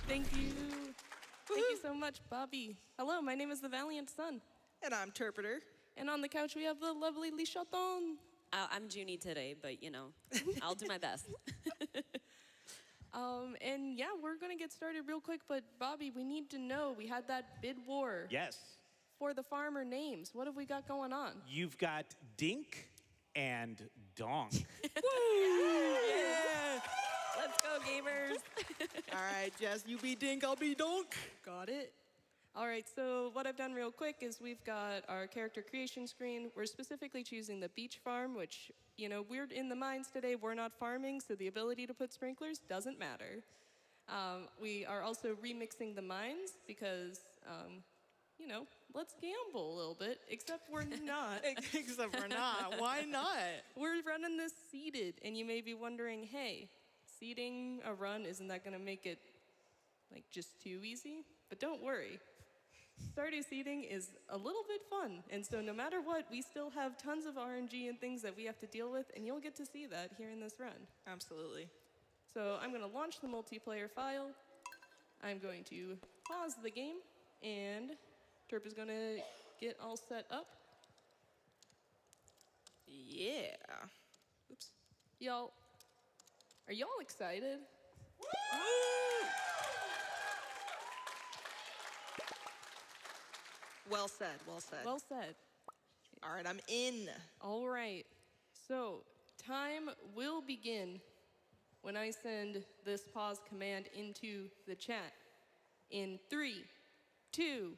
Thank you. Thank you so much, Bobby. Hello, my name is theValiantSun. And I'm Terpretor. And on the couch, we have the lovely lichatton. I'm Junie today, but you know, I'll do my best. And yeah, we're gonna get started real quick, but Bobby, we need to know, we had that bid war. Yes. For the farmer names. What have we got going on? You've got Dink and Donk. Yeah! Let's go, gamers. All right, Jess, you be Dink, I'll be Donk. Got it. All right, so what I've done real quick is we've got our character creation screen. We're specifically choosing the beach farm, which, you know, we're in the mines today. We're not farming, so the ability to put sprinklers doesn't matter. We are also remixing the mines because, you know, let's gamble a little bit, except we're not. Except we're not. Why not? We're running this seeded, and you may be wondering, hey, seeding a run, isn't that gonna make it, like, just too easy? But don't worry. Stardew seeding is a little bit fun, and so no matter what, we still have tons of RNG and things that we have to deal with, and you'll get to see that here in this run. Absolutely. So I'm gonna launch the multiplayer file. I'm going to pause the game, and Terp is gonna get all set up. Yeah. Oops. Y'all, are y'all excited? Well said, well said. Well said. All right, I'm in. All right. So time will begin when I send this pause command into the chat. In 3, 2,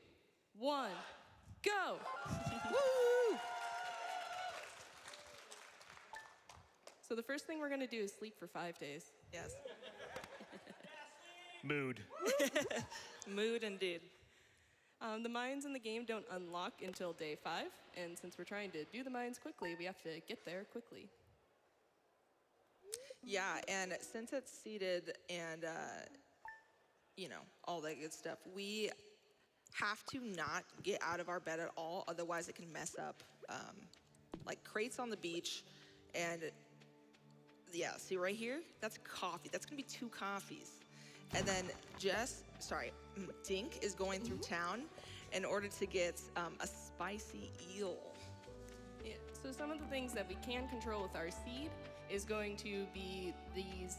1, go! Woo! So the first thing we're gonna do is sleep for 5 days. Yes. Mood. Mood indeed. The mines in the game don't unlock until day 5, and since we're trying to do the mines quickly, we have to get there quickly. Yeah, and since it's seeded and, you know, all that good stuff, we have to not get out of our bed at all, otherwise it can mess up, like, crates on the beach, and, yeah, see right here? That's coffee. That's gonna be 2 coffees. And then Dink is going through town in order to get a spicy eel. Yeah, so some of the things that we can control with our seed is going to be these,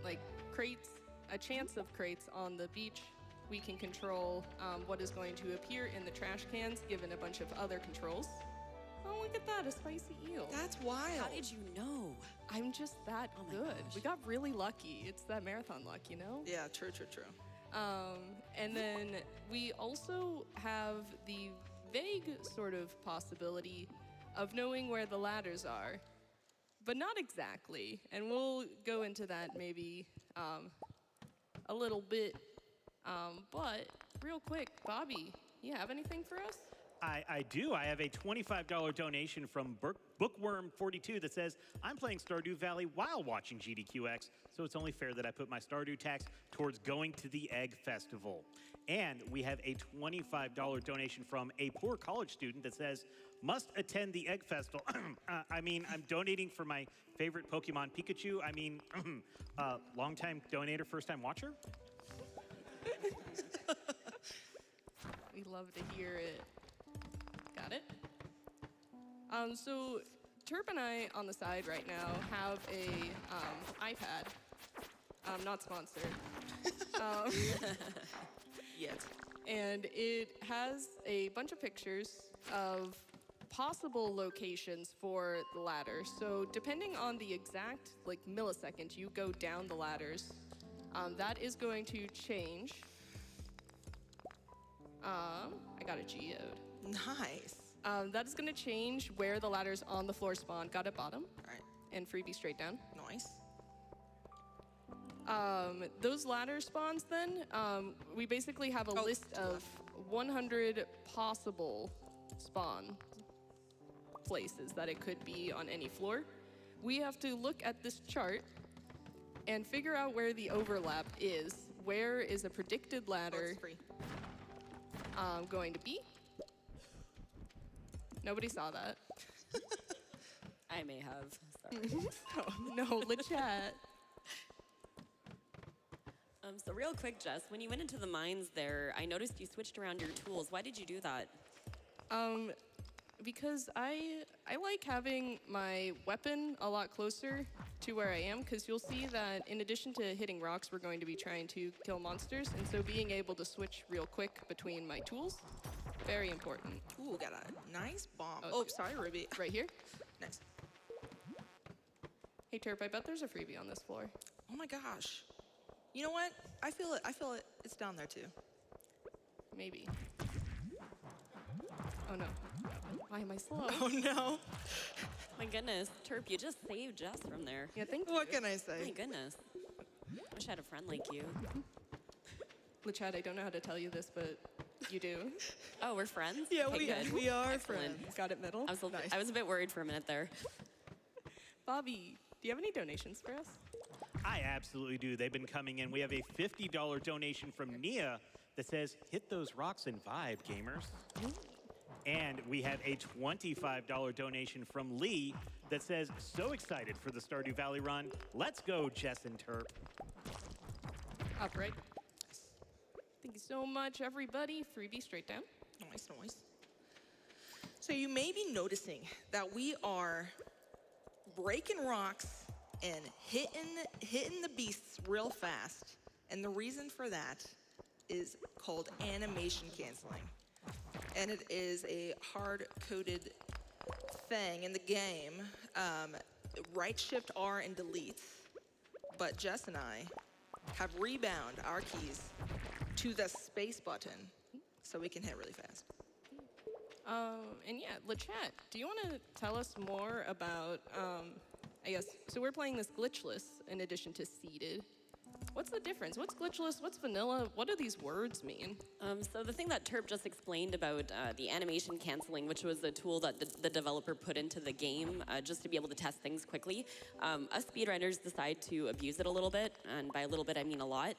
like, crates, a chance of crates on the beach. We can control what is going to appear in the trash cans, given a bunch of other controls. Oh, look at that, a spicy eel. That's wild. How did you know? I'm just that good. gosh. We got really lucky. It's that marathon luck, you know? Yeah, true. And then we also have the vague sort of possibility of knowing where the ladders are, but not exactly. And we'll go into that maybe a little bit. But real quick, Bobby, you have anything for us? I do. I have a $25 donation from Bookworm42 that says, I'm playing Stardew Valley while watching GDQX, so it's only fair that I put my Stardew tax towards going to the Egg Festival. And we have a $25 donation from a poor college student that says, must attend the Egg Festival. I mean, I'm donating for my favorite Pokemon, Pikachu. I mean, long-time donator, first-time watcher. We love to hear it. Got it? So Terp and I on the side right now have a iPad. Not sponsored. Yes. And it has a bunch of pictures of possible locations for the ladders. So depending on the exact millisecond you go down the ladders, that is going to change. I got a geode. Nice. That is going to change where the ladders on the floor spawn. Got it bottom. All right. And freebie straight down. Nice. Those ladder spawns then, we basically have a list of 100 possible spawn places that it could be on any floor. We have to look at this chart and figure out where the overlap is. Where is a predicted ladder It's free. going to be? Nobody saw that. I may have. Sorry. Oh, no, lichat. So real quick, Jess, when you went into the mines there, I noticed you switched around your tools. Why did you do that? Because I like having my weapon a lot closer to where I am, because you'll see that in addition to hitting rocks, we're going to be trying to kill monsters, and so being able to switch real quick between my tools, very important. Ooh, got a nice bomb. Oh, Oh, sorry, Ruby. Right here. Nice. Hey, Terp, I bet there's a freebie on this floor. Oh my gosh. You know what? I feel it. I feel it. It's down there too. Maybe. Oh no. Why am I slow? Oh no. My goodness, Terp, you just saved Jess from there. Yeah, thank you. What can I My say? goodness. Wish I had a friend like you. Lachad, I don't know how to tell you this, but you do. Oh, we're friends? Yeah, Okay, good. we are Excellent. friends. Got it, middle? I was a bit worried for a minute there. Bobby, do you have any donations for us? I absolutely do. They've been coming in. We have a $50 donation from Nia that says, hit those rocks and vibe, gamers. And we have a $25 donation from Lee that says, so excited for the Stardew Valley run. Let's go, Jess and Terp. Upright. Thank you so much, everybody. Freebie straight down. Nice, nice. So you may be noticing that we are breaking rocks and hitting the beasts real fast. And the reason for that is called animation canceling. And it is a hard-coded thing in the game. Right shift R and delete. But Jess and I have rebound our keys to the space button so we can hit really fast. And yeah, Lachat, do you want to tell us more about, I guess, so we're playing this glitchless in addition to seeded. What's the difference? What's glitchless? What's vanilla? What do these words mean? So the thing that Terp just explained about the animation canceling, which was a tool that the developer put into the game just to be able to test things quickly, us speedrunners decide to abuse it a little bit, and by a little bit I mean a lot.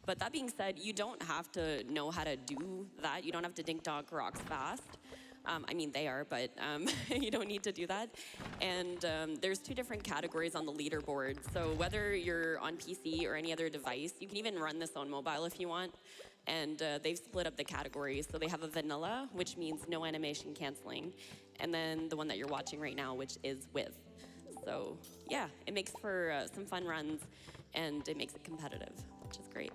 But that being said, you don't have to know how to do that. You don't have to dink-donk rocks fast. I mean, they are, but you don't need to do that. And there's two different categories on the leaderboard. So whether you're on PC or any other device, you can even run this on mobile if you want. And they've split up the categories. So they have a vanilla, which means no animation canceling. And then the one that you're watching right now, which is with. So yeah, it makes for some fun runs, and it makes it competitive, which is great.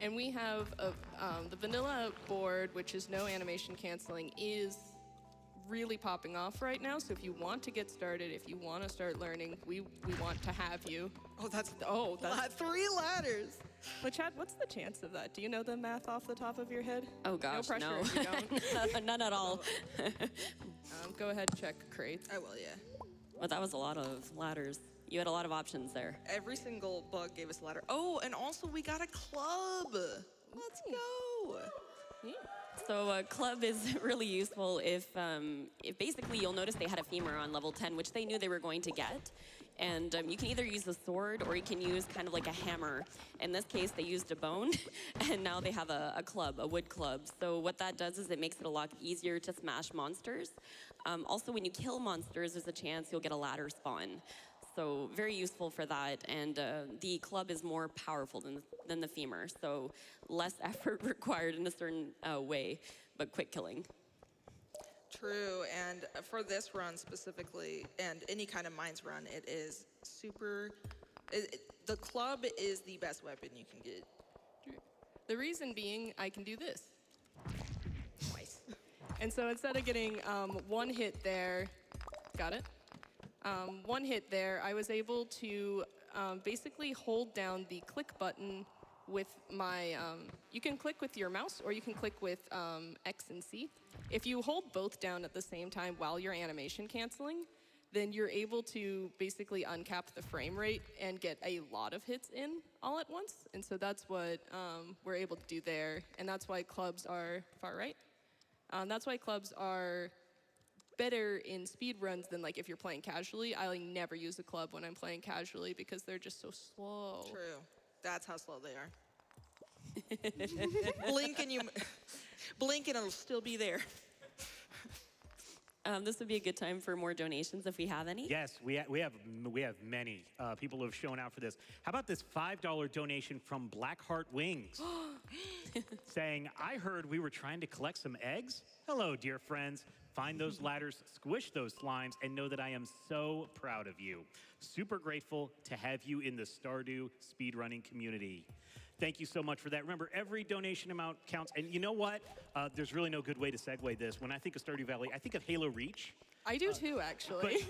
And we have the vanilla board, which is no animation canceling, is really popping off right now. So if you want to get started, if you want to start learning, we want to have you. Oh, that's 3 ladders. But Chad, what's the chance of that? Do you know the math off the top of your head? Oh gosh, no pressure if you don't. None at all. Go ahead, check crates. I will, yeah. Well, that was a lot of ladders. You had a lot of options there. Every single bug gave us a ladder. Oh, and also we got a club. Let's go. Yeah. So a club is really useful if basically you'll notice they had a femur on level 10, which they knew they were going to get. And you can either use a sword or you can use kind of like a hammer. In this case, they used a bone, and now they have a club, a wood club. So what that does is it makes it a lot easier to smash monsters. Also, when you kill monsters, there's a chance you'll get a ladder spawn. So very useful for that, and the club is more powerful than the femur, so less effort required in a certain way, but quick killing. True, and for this run specifically, and any kind of mines run, it is super, the club is the best weapon you can get. The reason being, I can do this. Twice. And so instead of getting one hit there, got it? One hit there, I was able to basically hold down the click button with my, you can click with your mouse or you can click with X and C. If you hold both down at the same time while you're animation canceling, then you're able to basically uncap the frame rate and get a lot of hits in all at once. And so that's what we're able to do there. And that's why clubs are far right. That's why clubs are better in speed runs than like if you're playing casually. I like never use a club when I'm playing casually because they're just so slow. True. That's how slow they are. Blink and it'll still be there. This would be a good time for more donations if we have any. Yes, we have many people who have shown out for this. How about this $5 donation from Blackheart Wings, saying, "I heard we were trying to collect some eggs. Hello, dear friends. Find those ladders, squish those slimes, and know that I am so proud of you. Super grateful to have you in the Stardew speedrunning community." Thank you so much for that. Remember, every donation amount counts. And you know what? There's really no good way to segue this. When I think of Stardew Valley, I think of Halo Reach. I do too, actually.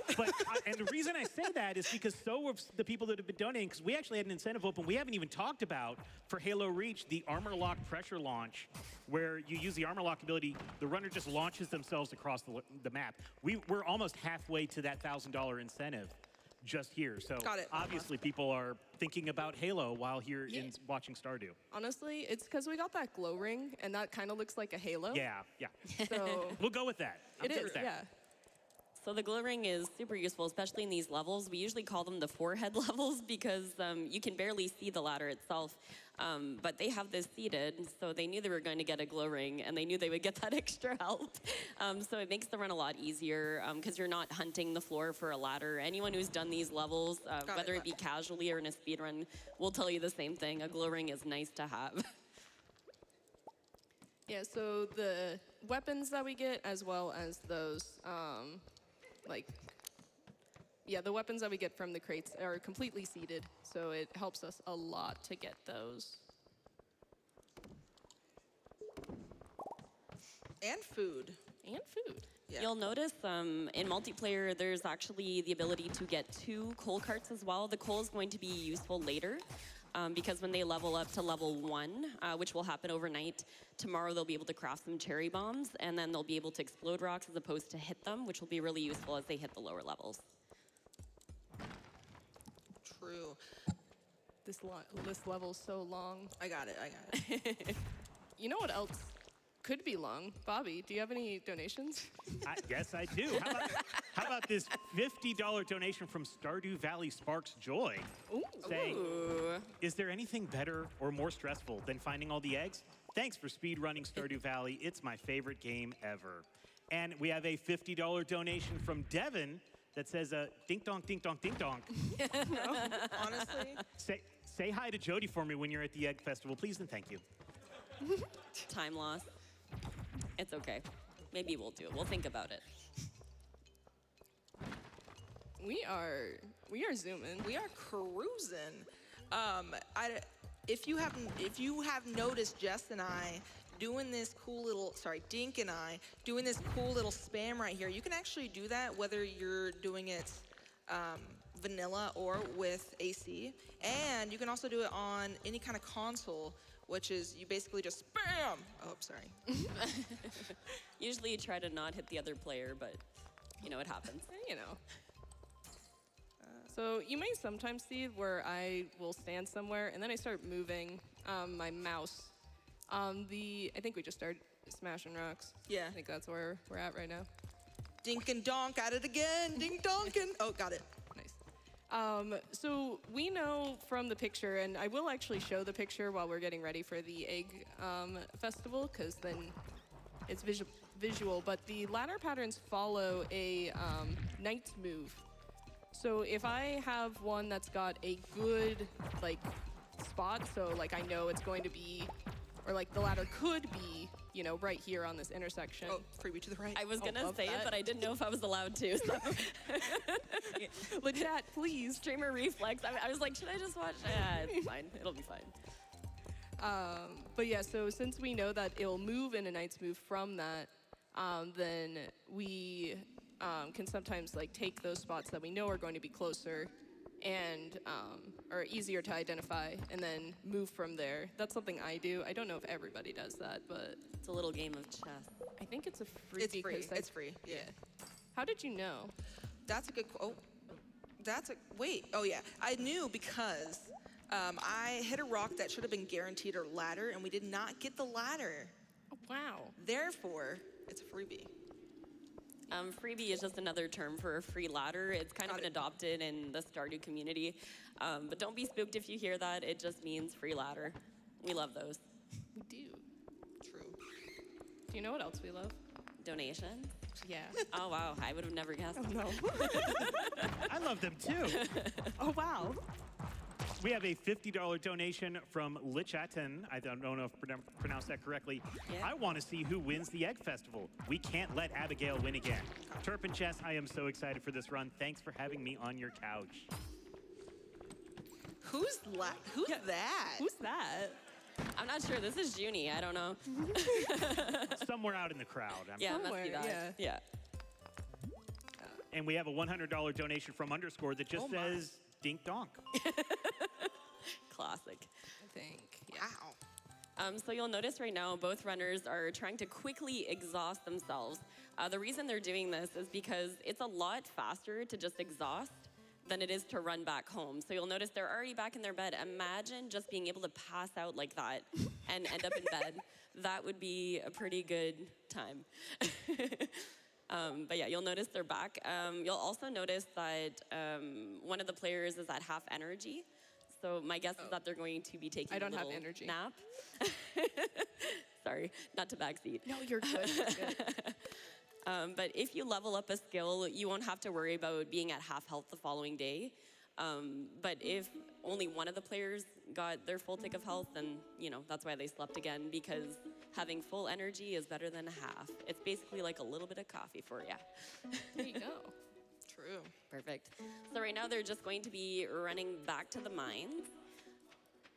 And the reason I say that is because so have the people that have been donating, because we actually had an incentive open we haven't even talked about for Halo Reach, the armor lock pressure launch, where you use the armor lock ability, the runner just launches themselves across the map. We're almost halfway to that $1,000 incentive just here. So obviously people are thinking about Halo while here in watching Stardew. Honestly, it's because we got that glow ring, and that kind of looks like a halo. Yeah. So We'll go with that. I'm it good is, with that. yeah. So the glow ring is super useful, especially in these levels. We usually call them the forehead levels because you can barely see the ladder itself. But they have this seated, so they knew they were going to get a glow ring, and they knew they would get that extra help. So it makes the run a lot easier because you're not hunting the floor for a ladder. Anyone who's done these levels, whether it be casually or in a speed run, will tell you the same thing. A glow ring is nice to have. Yeah, so the weapons that we get, as well as those, the weapons that we get from the crates are completely seated, so it helps us a lot to get those. And food. And food. Yeah. You'll notice in multiplayer, there's actually the ability to get 2 coal carts as well. The coal is going to be useful later because when they level up to level 1, which will happen overnight, tomorrow they'll be able to craft some cherry bombs, and then they'll be able to explode rocks as opposed to hit them, which will be really useful as they hit the lower levels. True. This level's so long. I got it. You know what else could be long? Bobby, do you have any donations? Yes, I do. How about this $50 donation from Stardew Valley Sparks Joy? Ooh. Saying, "Is there anything better or more stressful than finding all the eggs? Thanks for speedrunning Stardew Valley. It's my favorite game ever." And we have a $50 donation from Devin that says, "Dink donk, dink donk, dink donk." Honestly. Say hi to Jody for me when you're at the Egg Festival, please, and thank you. Time loss. It's okay. Maybe we'll do it. We'll think about it. We are zooming. We are cruising. If you have noticed Jess and I doing this cool little, Dink and I doing this cool little spam right here, you can actually do that whether you're doing it vanilla or with AC. And you can also do it on any kind of console, which is you basically just spam. Oh, sorry. Usually you try to not hit the other player, but you know, it happens. You know. So you may sometimes see where I will stand somewhere and then I start moving my mouse. I think we just started smashing rocks. Yeah. I think that's where we're at right now. Dink and donk at it again. Dink donkin'. Oh, got it. Nice. So we know from the picture, and I will actually show the picture while we're getting ready for the Egg Festival, because then it's visual, but the ladder patterns follow a knight's move. So if I have one that's got a good spot, so I know it's going to be, or the ladder could be, right here on this intersection. Oh, freebie to the right. I was gonna say it, but I didn't know if I was allowed to. So. Lichat, please. Streamer reflex. I was like, should I just watch? It's fine. It'll be fine. But yeah, so since we know that it'll move in a knight's move from that, then we can sometimes take those spots that we know are going to be closer and are easier to identify, and then move from there. That's something I do. I don't know if everybody does that, but it's a little game of chess. I think it's a free. It's free. It's free. Yeah. How did you know? That's a good. Wait. Oh yeah. I knew because I hit a rock that should have been guaranteed a ladder, and we did not get the ladder. Oh, wow. Therefore, it's a freebie. Freebie is just another term for a free ladder. It's kind of been adopted in the Stardew community. But don't be spooked if you hear that. It just means free ladder. We love those. We do. True. Do you know what else we love? Donations. Yeah. Oh, wow. I would have never guessed. Oh, no. I love them too. Oh, wow. We have a $50 donation from lichatton. I don't know if I pronounced that correctly. Yeah. I want to see who wins the Egg Festival. We can't let Abigail win again. Terp and Chess, I am so excited for this run. Thanks for having me on your couch. Who's that? Who's that? I'm not sure. This is Junie. I don't know. Somewhere out in the crowd. Yeah, it must be Somewhere, that. Yeah. And we have a $100 donation from Underscore that just says dink donk. Classic. I think. Yeah. Wow. So you'll notice right now both runners are trying to quickly exhaust themselves. The reason they're doing this is because it's a lot faster to just exhaust than it is to run back home. So you'll notice they're already back in their bed. Imagine just being able to pass out like that and end up in bed. That would be a pretty good time. But yeah, you'll notice they're back. You'll also notice that one of the players is at half energy. So my guess is that they're going to be taking I don't a have little energy. nap. Sorry, not to backseat. No, you're good. You're good. But if you level up a skill, you won't have to worry about being at half health the following day. But if only one of the players got their full tick of health, then, you know, that's why they slept again, because having full energy is better than half. It's basically like a little bit of coffee for you. There you go. True. Perfect. So right now they're just going to be running back to the mines.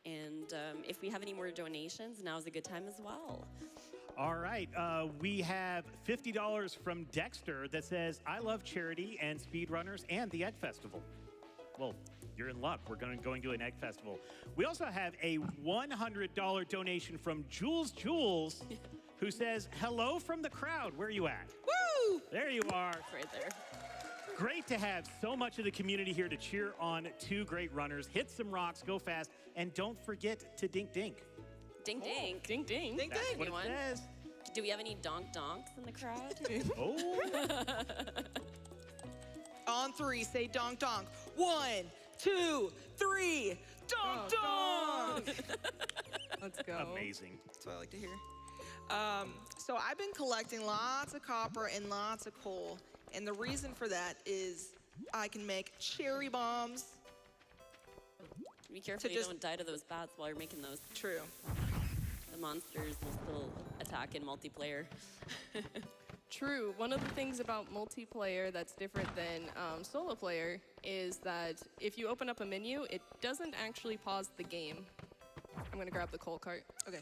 And if we have any more donations, now's a good time as well. All right, we have $50 from Dexter that says, I love charity and speedrunners and the Egg Festival. Well, you're in luck. We're going to an Egg Festival. We also have a $100 donation from Jules, who says, hello from the crowd. Where are you at? Woo! There you are. It's right there. Great to have so much of the community here to cheer on two great runners. Hit some rocks, go fast, and don't forget to dink dink. Ding ding. Ding, ding. Ding, That's ding. what it Anyone? says. Do we have any donk donks in the crowd? Oh, On three, say donk donk. 1, 2, 3. Donk donk! Let's go. amazing. That's what I like to hear. So I've been collecting lots of copper and lots of coal. And the reason for that is I can make cherry bombs. Be careful So you just- don't die to those bats while you're making those. True. The monsters will still attack in multiplayer. True. One of the things about multiplayer that's different than solo player is that if you open up a menu, it doesn't actually pause the game. I'm going to grab the coal cart. Okay.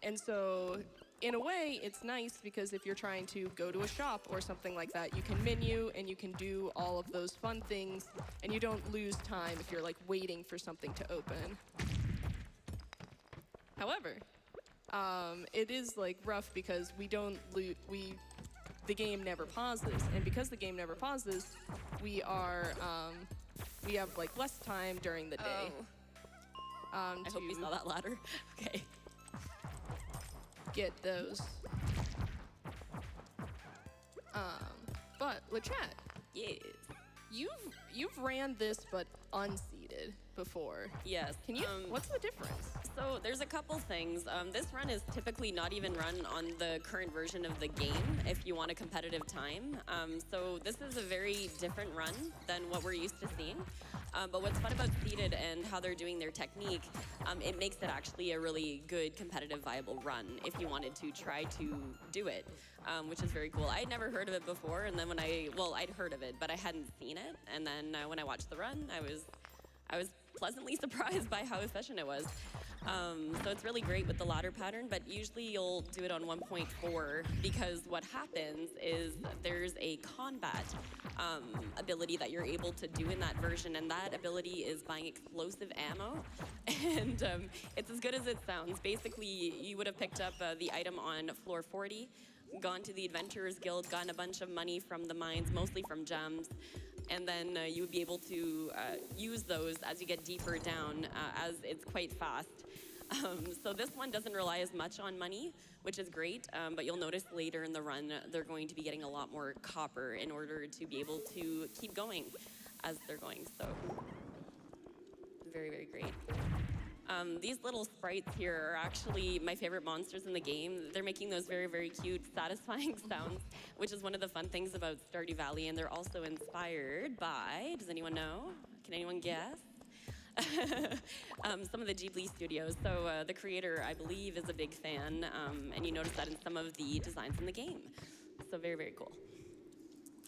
And so, in a way, it's nice because if you're trying to go to a shop or something like that, you can menu and you can do all of those fun things, and you don't lose time if you're like waiting for something to open. However, it is like rough because we don't the game never pauses, and because the game never pauses, we have like less time during the day. I hope you saw that ladder. Okay. Get those. But LeChat, Yes. you've ran this but unseeded before. Yes. Can you? What's the difference? So there's a couple things. This run is typically not even run on the current version of the game if you want a competitive time. So this is a very different run than what we're used to seeing. But what's fun about seeded and how they're doing their technique, it makes it actually a really good competitive viable run if you wanted to try to do it, which is very cool. I'd never heard of it before, and then I'd heard of it, but I hadn't seen it. And then when I watched the run, I was pleasantly surprised by how efficient it was. So it's really great with the ladder pattern, but usually you'll do it on 1.4 because what happens is there's a combat ability that you're able to do in that version, and that ability is buying explosive ammo, and it's as good as it sounds. Basically, you would have picked up the item on floor 40, gone to the Adventurers Guild, gotten a bunch of money from the mines, mostly from gems, and then you would be able to use those as you get deeper down, as it's quite fast. So this one doesn't rely as much on money, which is great, but you'll notice later in the run they're going to be getting a lot more copper in order to be able to keep going as they're going, so very, very great. These little sprites here are actually my favorite monsters in the game. They're making those very, very cute, satisfying sounds, which is one of the fun things about Stardew Valley. And they're also inspired by, does anyone know? Can anyone guess? Some of the Ghibli studios. So the creator, I believe, is a big fan, and you notice that in some of the designs in the game. So very, very cool.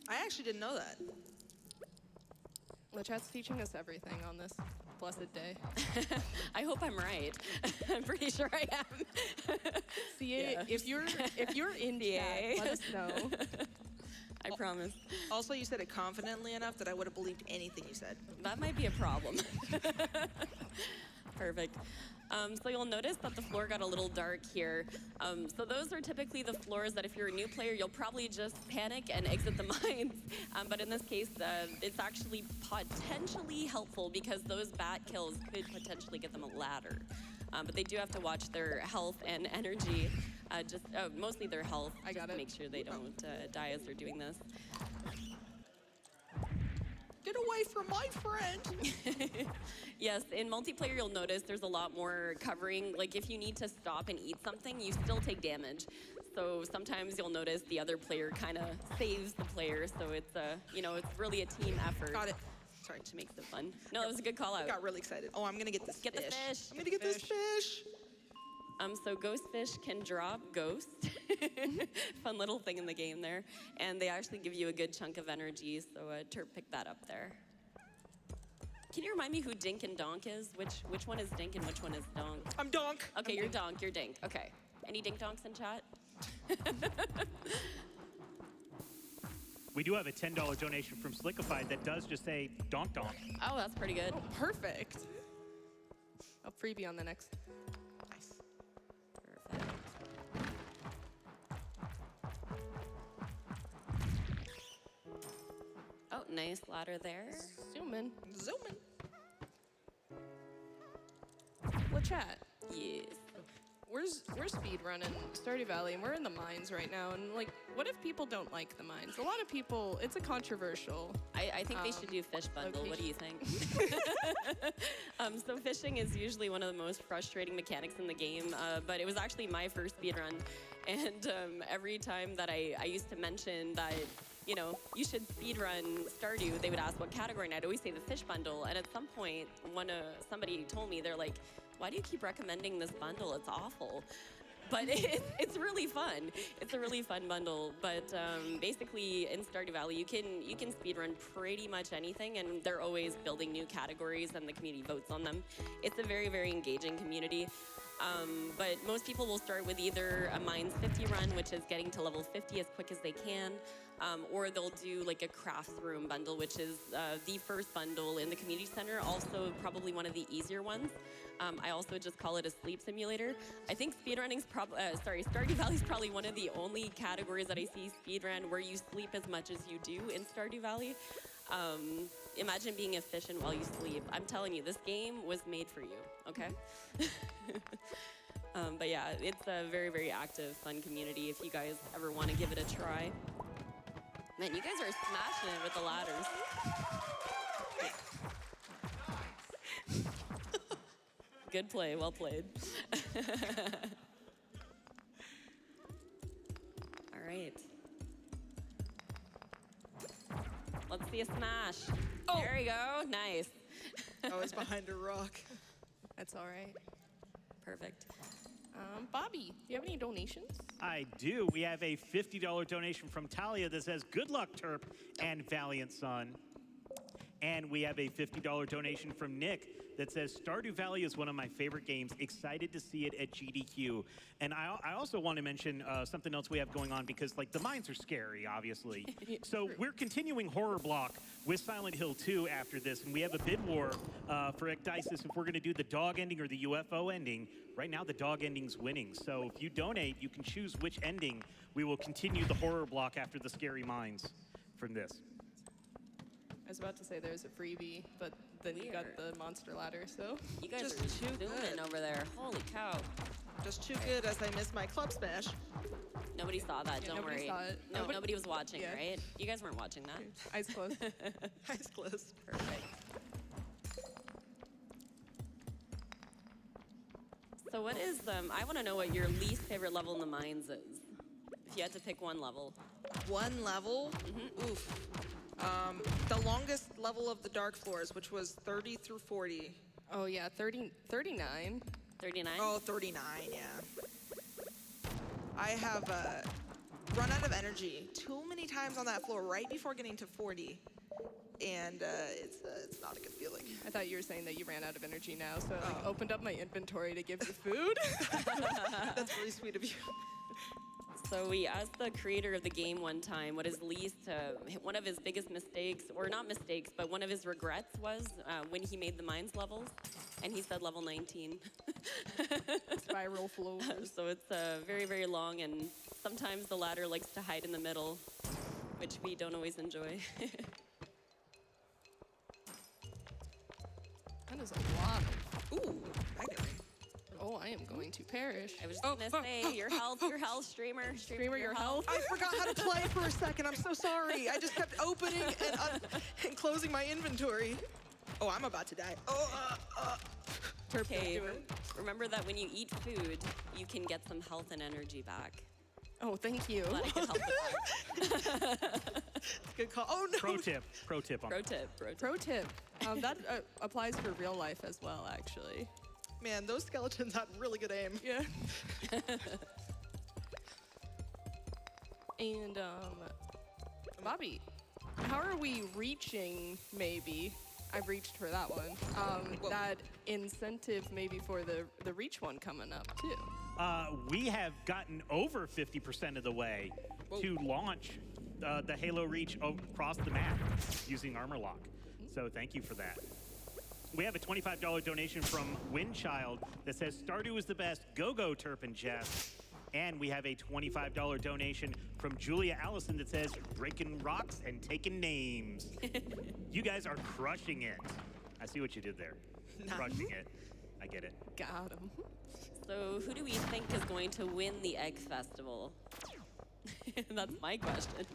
I actually didn't know that. The chat's teaching us everything on this blessed day. I hope I'm right. I'm pretty sure I am. CA, if you're in CA. chat, let us know. I promise. Also, you said it confidently enough that I would have believed anything you said. That might be a problem. Perfect. So you'll notice that the floor got a little dark here. So those are typically the floors that if you're a new player, you'll probably just panic and exit the mines. But in this case, it's actually potentially helpful because those bat kills could potentially get them a ladder. But they do have to watch their health and energy, mostly their health, I got just to it. make sure they don't die as they're doing this. Get away from my friend! Yes, in multiplayer, you'll notice there's a lot more covering. Like, if you need to stop and eat something, you still take damage. So sometimes you'll notice the other player kind of saves the player. So it's, it's really a team effort. Got it. Sorry. Which makes it fun. No, that was a good call out. I got really excited. Oh, I'm going to get this Get fish. the fish. I'm going to get this fish. So ghost fish can drop ghost. Fun little thing in the game there. And they actually give you a good chunk of energy. So Terp picked that up there. Can you remind me who Dink and Donk is? Which one is Dink and which one is Donk? I'm Donk. Okay, you're Donk, you're Dink. Okay. Any Dink Donks in chat? We do have a $10 donation from Slickified that does just say donk donk. Oh, that's pretty good. Oh, perfect. A freebie on the next. Nice. Perfect. Oh, nice ladder there. Zooming. Zooming. Well, chat. Yes. We're speed running Stardew Valley, and we're in the mines right now. And like, what if people don't like the mines? A lot of people. It's a controversial. I think they should do fish bundle. What do you think? So fishing is usually one of the most frustrating mechanics in the game, but it was actually my first speed run. And every time that I used to mention that, you should speed run Stardew, they would ask what category, and I'd always say the fish bundle. And at some point, somebody told me, they're like, why do you keep recommending this bundle? It's awful. But it's really fun. It's a really fun bundle. But basically, in Stardew Valley, you can speedrun pretty much anything, and they're always building new categories, and the community votes on them. It's a very, very engaging community. But most people will start with either a Mines 50 run, which is getting to level 50 as quick as they can, or they'll do like a crafts room bundle, which is the first bundle in the community center, also probably one of the easier ones. I also just call it a sleep simulator. I think speedrunning's Stardew Valley's probably one of the only categories that I see speedrun where you sleep as much as you do in Stardew Valley. Imagine being efficient while you sleep. I'm telling you, this game was made for you, okay? But yeah, it's a very, very active, fun community if you guys ever want to give it a try. Man, you guys are smashing it with the ladders. Good play, well played. All right. Let's see a smash. Oh. There we go, nice. I was behind a rock. That's all right. Perfect. Bobby, do you have any donations? I do. We have a $50 donation from Talia that says, good luck, Terp and ValiantSun. And we have a $50 donation from Nick that says, Stardew Valley is one of my favorite games. Excited to see it at GDQ. And I also want to mention something else we have going on because, like, the mines are scary, obviously. So we're continuing Horror Block with Silent Hill 2 after this. And we have a bid war for Ecdysis if we're going to do the dog ending or the UFO ending. Right now, the dog ending's winning. So if you donate, you can choose which ending. We will continue the Horror Block after the scary mines from this. I was about to say there's a freebie, but then you got the monster ladder, so. You guys Just are too zooming good. over there. Holy cow. Just too good as I missed my club smash. Nobody saw that, don't nobody worry. saw it. No, nobody was watching, Yeah. right? You guys weren't watching that. Eyes closed. Eyes closed. Perfect. So what is I want to know what your least favorite level in the mines is. If you had to pick one level. One level? Oof. The longest level of the Dark Floors, which was 30 through 40. Oh yeah, 39. 39? Oh, 39, yeah. I have run out of energy too many times on that floor right before getting to 40. And it's not a good feeling. I thought you were saying that you ran out of energy now, so I opened up my inventory to give you food. That's really sweet of you. So we asked the creator of the game one time what his one of his biggest mistakes, or not mistakes, but one of his regrets was when he made the mines levels, and he said level 19. Spiral floors. So it's very, very long, and sometimes the ladder likes to hide in the middle, which we don't always enjoy. That is a lot. Ooh, I get it. Oh, I am going to perish. I was just gonna say, your health, streamer, your health. I forgot how to play for a second. I'm so sorry. I just kept opening and closing my inventory. Oh, I'm about to die. Okay, remember that when you eat food, you can get some health and energy back. Oh, thank you. Glad I could help with that. Good call. Oh, no. Pro tip on Pro tip. Pro tip. That applies for real life as well, actually. Man, those skeletons had really good aim. Yeah. And, Bobby, how are we reaching, maybe, I've reached for that one, that incentive maybe for the reach one coming up, too? We have gotten over 50% of the way to launch the Halo Reach across the map using Armor Lock. So thank you for that. We have a $25 donation from Windchild that says, Stardew is the best. Go, Terp and Jeff. And we have a $25 donation from Julia Allison that says, breaking rocks and taking names. You guys are crushing it. I see what you did there. Crushing it. I get it. Got him. So who do we think is going to win the Egg Festival? That's my question.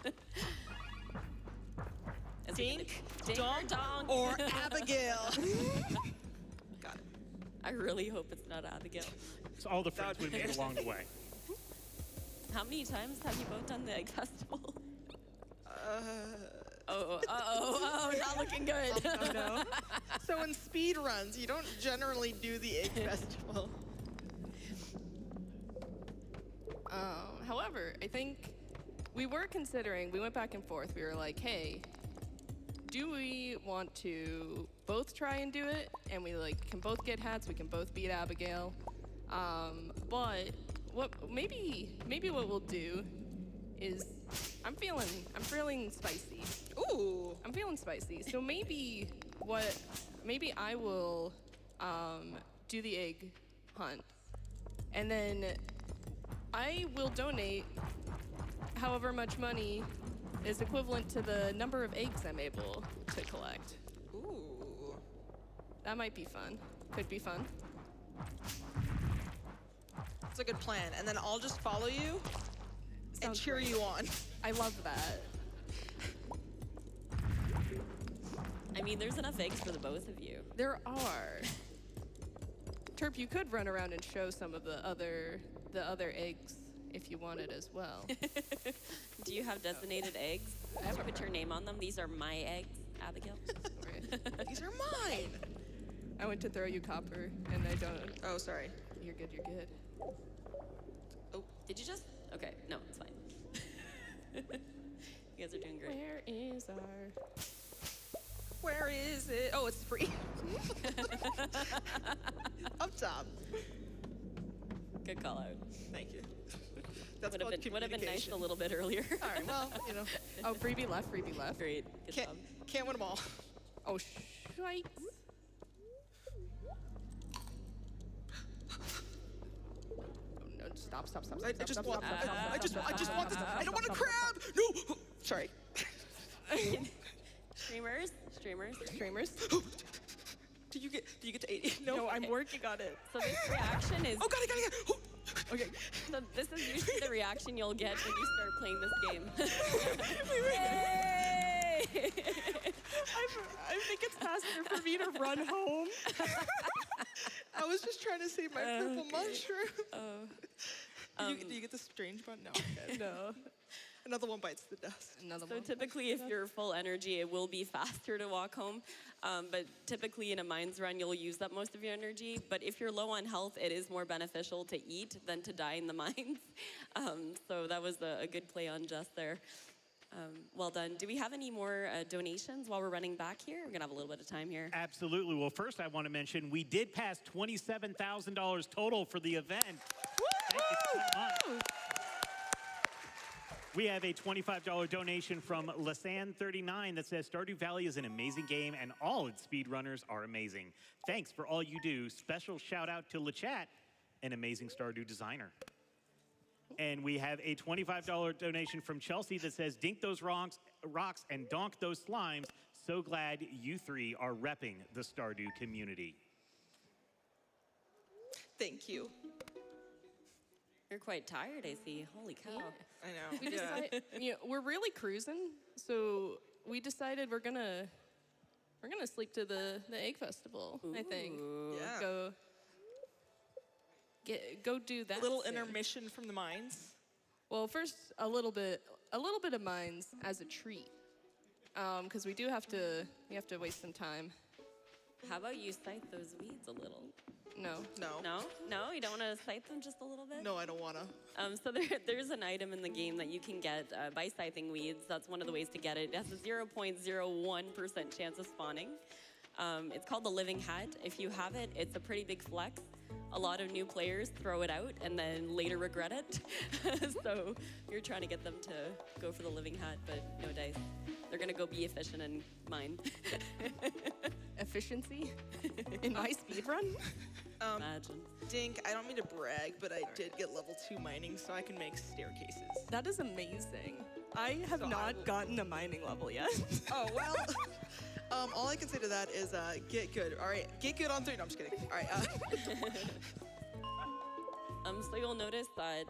Dink, Dink Donk, Donk, or Abigail. Got it. I really hope it's not Abigail. It's all the friends we made along the way. How many times have you both done the Egg Festival? Not looking good. Oh, no. So in speed runs, you don't generally do the Egg Festival. However, I think we were considering, we went back and forth. We were like, hey, do we want to both try and do it? And we can both get hats, we can both beat Abigail. But maybe what we'll do is, I'm feeling spicy. Ooh. I'm feeling spicy. So maybe I will do the egg hunt, and then I will donate however much money is equivalent to the number of eggs I'm able to collect. Ooh. That might be fun. Could be fun. It's a good plan. And then I'll just follow you and Sounds cheer great. you on. I love that. I mean, there's enough eggs for the both of you. There are. Terp, you could run around and show some of the other eggs if you wanted as well. Do you have designated eggs? I have to put your name on them. These are my eggs, Abigail. These are mine. I went to throw you copper, and I don't. Oh, sorry. You're good. You're good. Oh, Did you just? Okay, no, it's fine. You guys are doing great. Where is our? where is it? Oh, it's free. Up top. Good call out. Thank you. That's Would have been nice a little bit earlier. All right, well, you know. Oh, freebie left. Great. Good job. Can't win them all. Oh, shite. No, stop. I just want this. I don't want a crab. No. Sorry. Streamers. Do you get to 80? No, okay. I'm working on it. So this reaction is. Oh, got it. Oh. Okay. So this is usually the reaction you'll get when you start playing this game. Yay! I think it's faster for me to run home. I was just trying to save my purple mushroom. Do you get the strange one? No. Okay. No. Another one bites the dust. Another So one. typically, if you're full energy, it will be faster to walk home. But typically in a mines run, you'll use up most of your energy. But if you're low on health, it is more beneficial to eat than to die in the mines. So that was a good play on Jess there. Well done. Do we have any more donations while we're running back here? We're gonna have a little bit of time here. Absolutely. Well, first I want to mention we did pass $27,000 total for the event. Thank you so much. We have a $25 donation from Lasan39 that says, Stardew Valley is an amazing game and all its speedrunners are amazing. Thanks for all you do. Special shout out to Lichat, an amazing Stardew designer. And we have a $25 donation from Chelsea that says, dink those rocks and donk those slimes. So glad you three are repping the Stardew community. Thank you. You're quite tired, I see. Holy cow. I know. We decided, we're really cruising, so we decided we're gonna sleep to the egg festival. I think. Ooh. Yeah. Go do that. A little soon. intermission from the mines. Well, first a little bit of mines as a treat, because we have to waste some time. How about you scythe those weeds a little? No. No, you don't want to scythe them just a little bit? No, I don't want to. So there's an item in the game that you can get by scything weeds. That's one of the ways to get it. It has a 0.01% chance of spawning. It's called the living hat. If you have it, it's a pretty big flex. A lot of new players throw it out and then later regret it. So you're trying to get them to go for the living hat, but no dice. They're gonna go be efficient and mine. Efficiency in my speed run? Imagine. Dink, I don't mean to brag, but I did get level 2 mining, so I can make staircases. That is amazing. I have not gotten a mining level yet. Oh, well. All I can say to that is get good. All right, get good on 3. No, I'm just kidding. All right. So you'll notice that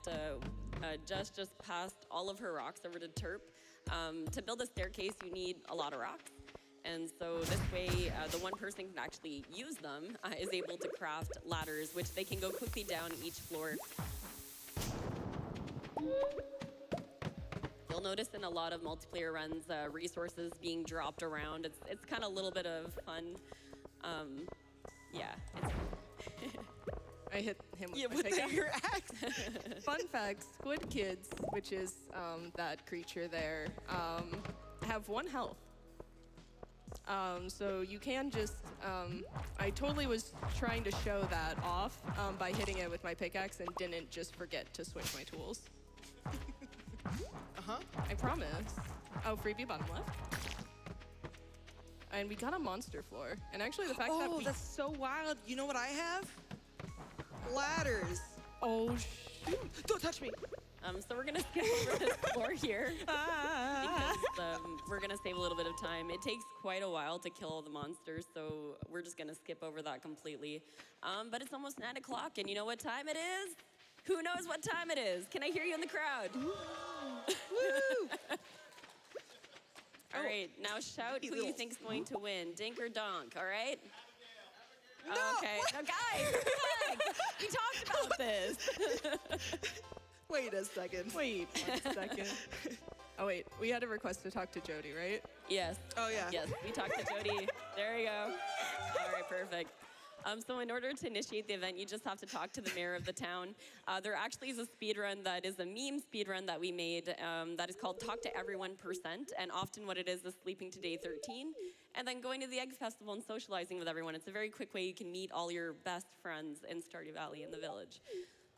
Jess just passed all of her rocks over to Terp. To build a staircase, you need a lot of rocks. And so this way, the one person can actually use them, is able to craft ladders, which they can go quickly down each floor. You'll notice in a lot of multiplayer runs, resources being dropped around. It's kind of a little bit of fun. Yeah. I hit him with my with pickaxe. your axe. Fun fact, squid kids, which is that creature there, have 1 health. So you can just, I totally was trying to show that off by hitting it with my pickaxe and didn't just forget to switch my tools. I promise. Oh, freebie bottom left. And we got a monster floor. And actually the fact that we... that's so wild. You know what I have? Ladders. Oh, shoot. Don't touch me. So we're gonna skip over this floor here because we're gonna save a little bit of time. It takes quite a while to kill all the monsters, so we're just gonna skip over that completely. But it's almost 9 o'clock, and you know what time it is? Who knows what time it is? Can I hear you in the crowd? Woo! All right, now shout who you think's going to win, Dink or Donk, all right? No! Okay, now guys, relax. We talked about this. Wait a second. Wait 1 second. Oh, wait. We had a request to talk to Jody, right? Yes. Oh, yeah. Yes, we talked to Jody. There you go. All right, perfect. So in order to initiate the event, you just have to talk to the mayor of the town. There actually is a speedrun that is a meme speedrun that we made that is called Talk to Everyone %. And often what it is sleeping to day 13 and then going to the Egg Festival and socializing with everyone. It's a very quick way you can meet all your best friends in Stardew Valley in the village.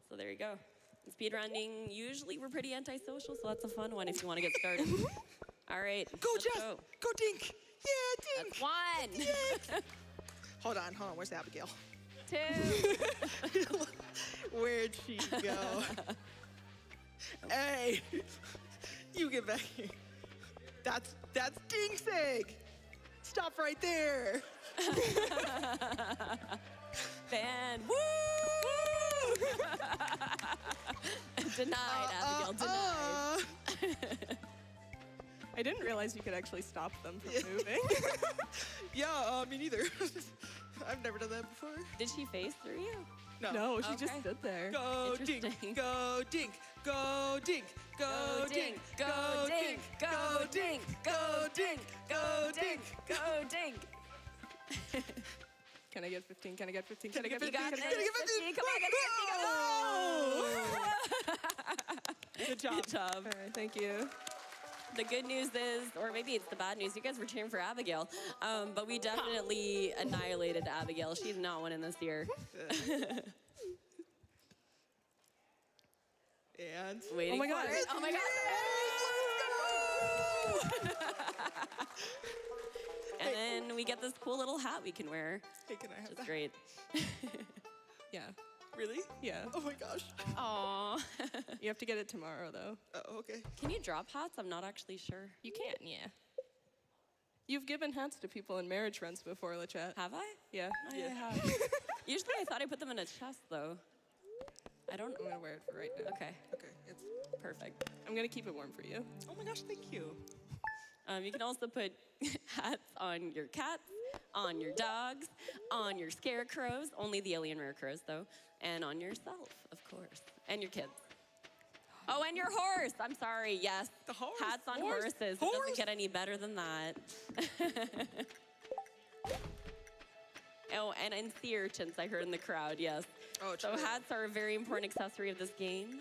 So there you go. Speedrunning, usually we're pretty antisocial, so that's a fun one if you want to get started. All right. Go, let's Jess. go. Go, Dink. Yeah, Dink. That's 1. Hold on. Where's Abigail? 2. Where'd she go? Hey, you get back here. That's Dink's egg. Stop right there. Fan. Woo! Denied, Abigail, denied. I didn't realize you could actually stop them from moving. Yeah, me neither. I've never done that before? Did she face through you? No, she just Okay. stood there. Go dink, Interesting. go dink, go dink, go dink, go dink, go dink, go dink, go dink. go dink. Can I get 15? Can I get 15? Can I get You 15? got Can this. I get 15? Come on, get 50. Go. Good job. Good job. All right, thank you. The good news is, or maybe it's the bad news, you guys were cheering for Abigail, but we definitely annihilated Abigail. She's not winning this year. And Waiting Oh my God. for it. Oh my God. And then we get this cool little hat we can wear, hey, can I have which is that? great. Yeah. Really? Yeah. Oh my gosh. Aww. You have to get it tomorrow, though. Oh, okay. Can you drop hats? I'm not actually sure. You can, yeah. You've given hats to people in marriage runs before, Lichat. Have I? Yeah. I have. Usually I thought I put them in a chest, though. I don't. I'm gonna wear it for right now. Okay, Okay. It's. perfect. I'm gonna keep it warm for you. Oh my gosh. Thank you. You can also put hats on your cats, on your dogs, on your scarecrows, only the alien rare crows though, and on yourself, of course, and your kids. Oh, and your horse. I'm sorry. Yes. The horse. Hats on Horse. horses. It Horse. doesn't get any better than that. Oh, and sea urchins I heard in the crowd. Yes. Oh, So true. hats are a very important accessory of this game.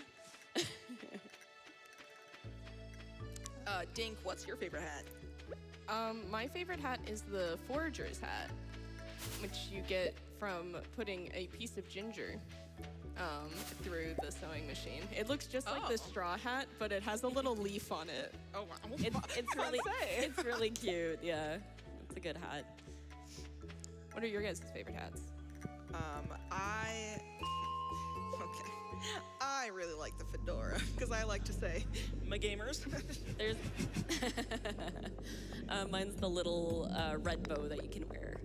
Dink, what's your favorite hat? My favorite hat is the forager's hat, which you get from putting a piece of ginger through the sewing machine. It looks just like the Oh. straw hat, but it has a little leaf on it. Oh wow. It's really cute. Yeah, it's a good hat. What are your guys' favorite hats? Okay. I really like the fedora because I like to say, my gamers. There's mine's the little red bow that you can wear.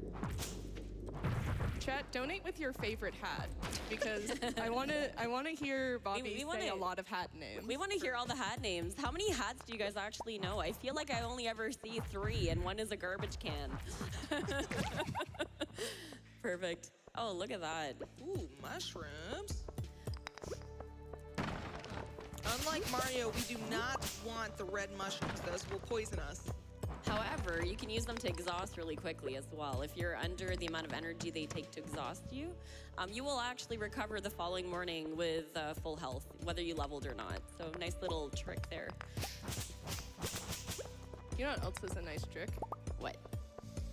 Chat, donate with your favorite hat because I want to hear Bobby wanna- say a lot of hat names. We want to hear all the hat names. How many hats do you guys actually know? I feel like I only ever see 3, and one is a garbage can. Perfect. Oh, look at that. Ooh, mushrooms. Unlike Mario, we do not want the red mushrooms. Those will poison us. However, you can use them to exhaust really quickly as well. If you're under the amount of energy they take to exhaust you, you will actually recover the following morning with full health, whether you leveled or not. So nice little trick there. You know what else is a nice trick? What?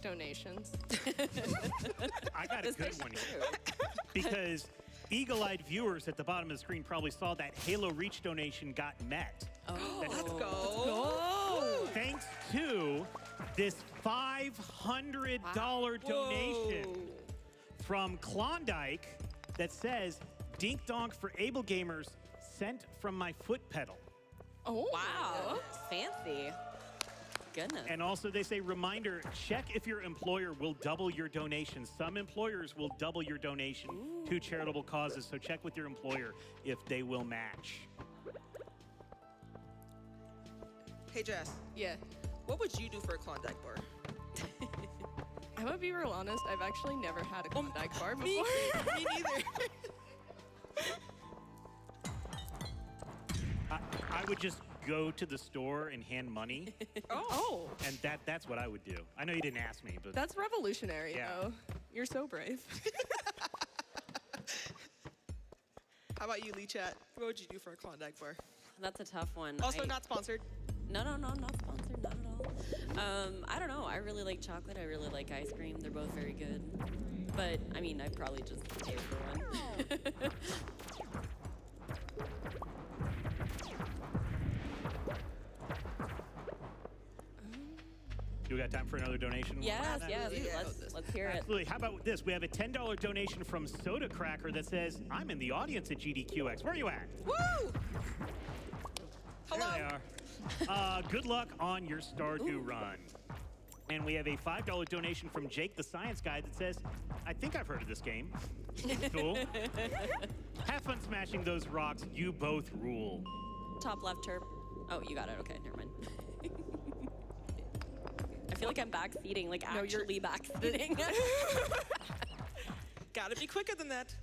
Donations. I got a good one here. Because eagle-eyed viewers at the bottom of the screen probably saw that Halo Reach donation got met. Oh, Let's go. Oh! Thanks to this $500 donation from Klondike that says, Dink Donk for Able Gamers sent from my foot pedal. Oh! Wow, fancy. Goodness. And also they say, reminder, check if your employer will double your donation. Some employers will double your donation to charitable causes, so check with your employer if they will match. Hey, Jess, Yeah. what would you do for a Klondike bar? I'm gonna be real honest. I've actually never had a Klondike bar before. Me neither. I would just go to the store and hand money, Oh, and that's what I would do. I know you didn't ask me, but that's revolutionary, Yeah. though. You're so brave. How about you, Lee Chat? What would you do for a Klondike bar? That's a tough one. Also, not sponsored. No, not sponsored, not at all. I don't know. I really like chocolate. I really like ice cream. They're both very good. But, I mean, I'd probably just pay for one. do we got time for another donation? Yes. Yeah. Let's hear it. Absolutely. How about this? We have a $10 donation from Soda Cracker that says, I'm in the audience at GDQX. Where are you at? Woo! There Hello. they are. Good luck on your Stardew run. And we have a $5 donation from Jake the Science Guy that says, I think I've heard of this game. Cool. Have fun smashing those rocks. You both rule. Top left, Terp. Oh, you got it. Okay, never mind. I feel like I'm backseating, like No, you're- actually backseating. Gotta be quicker than that.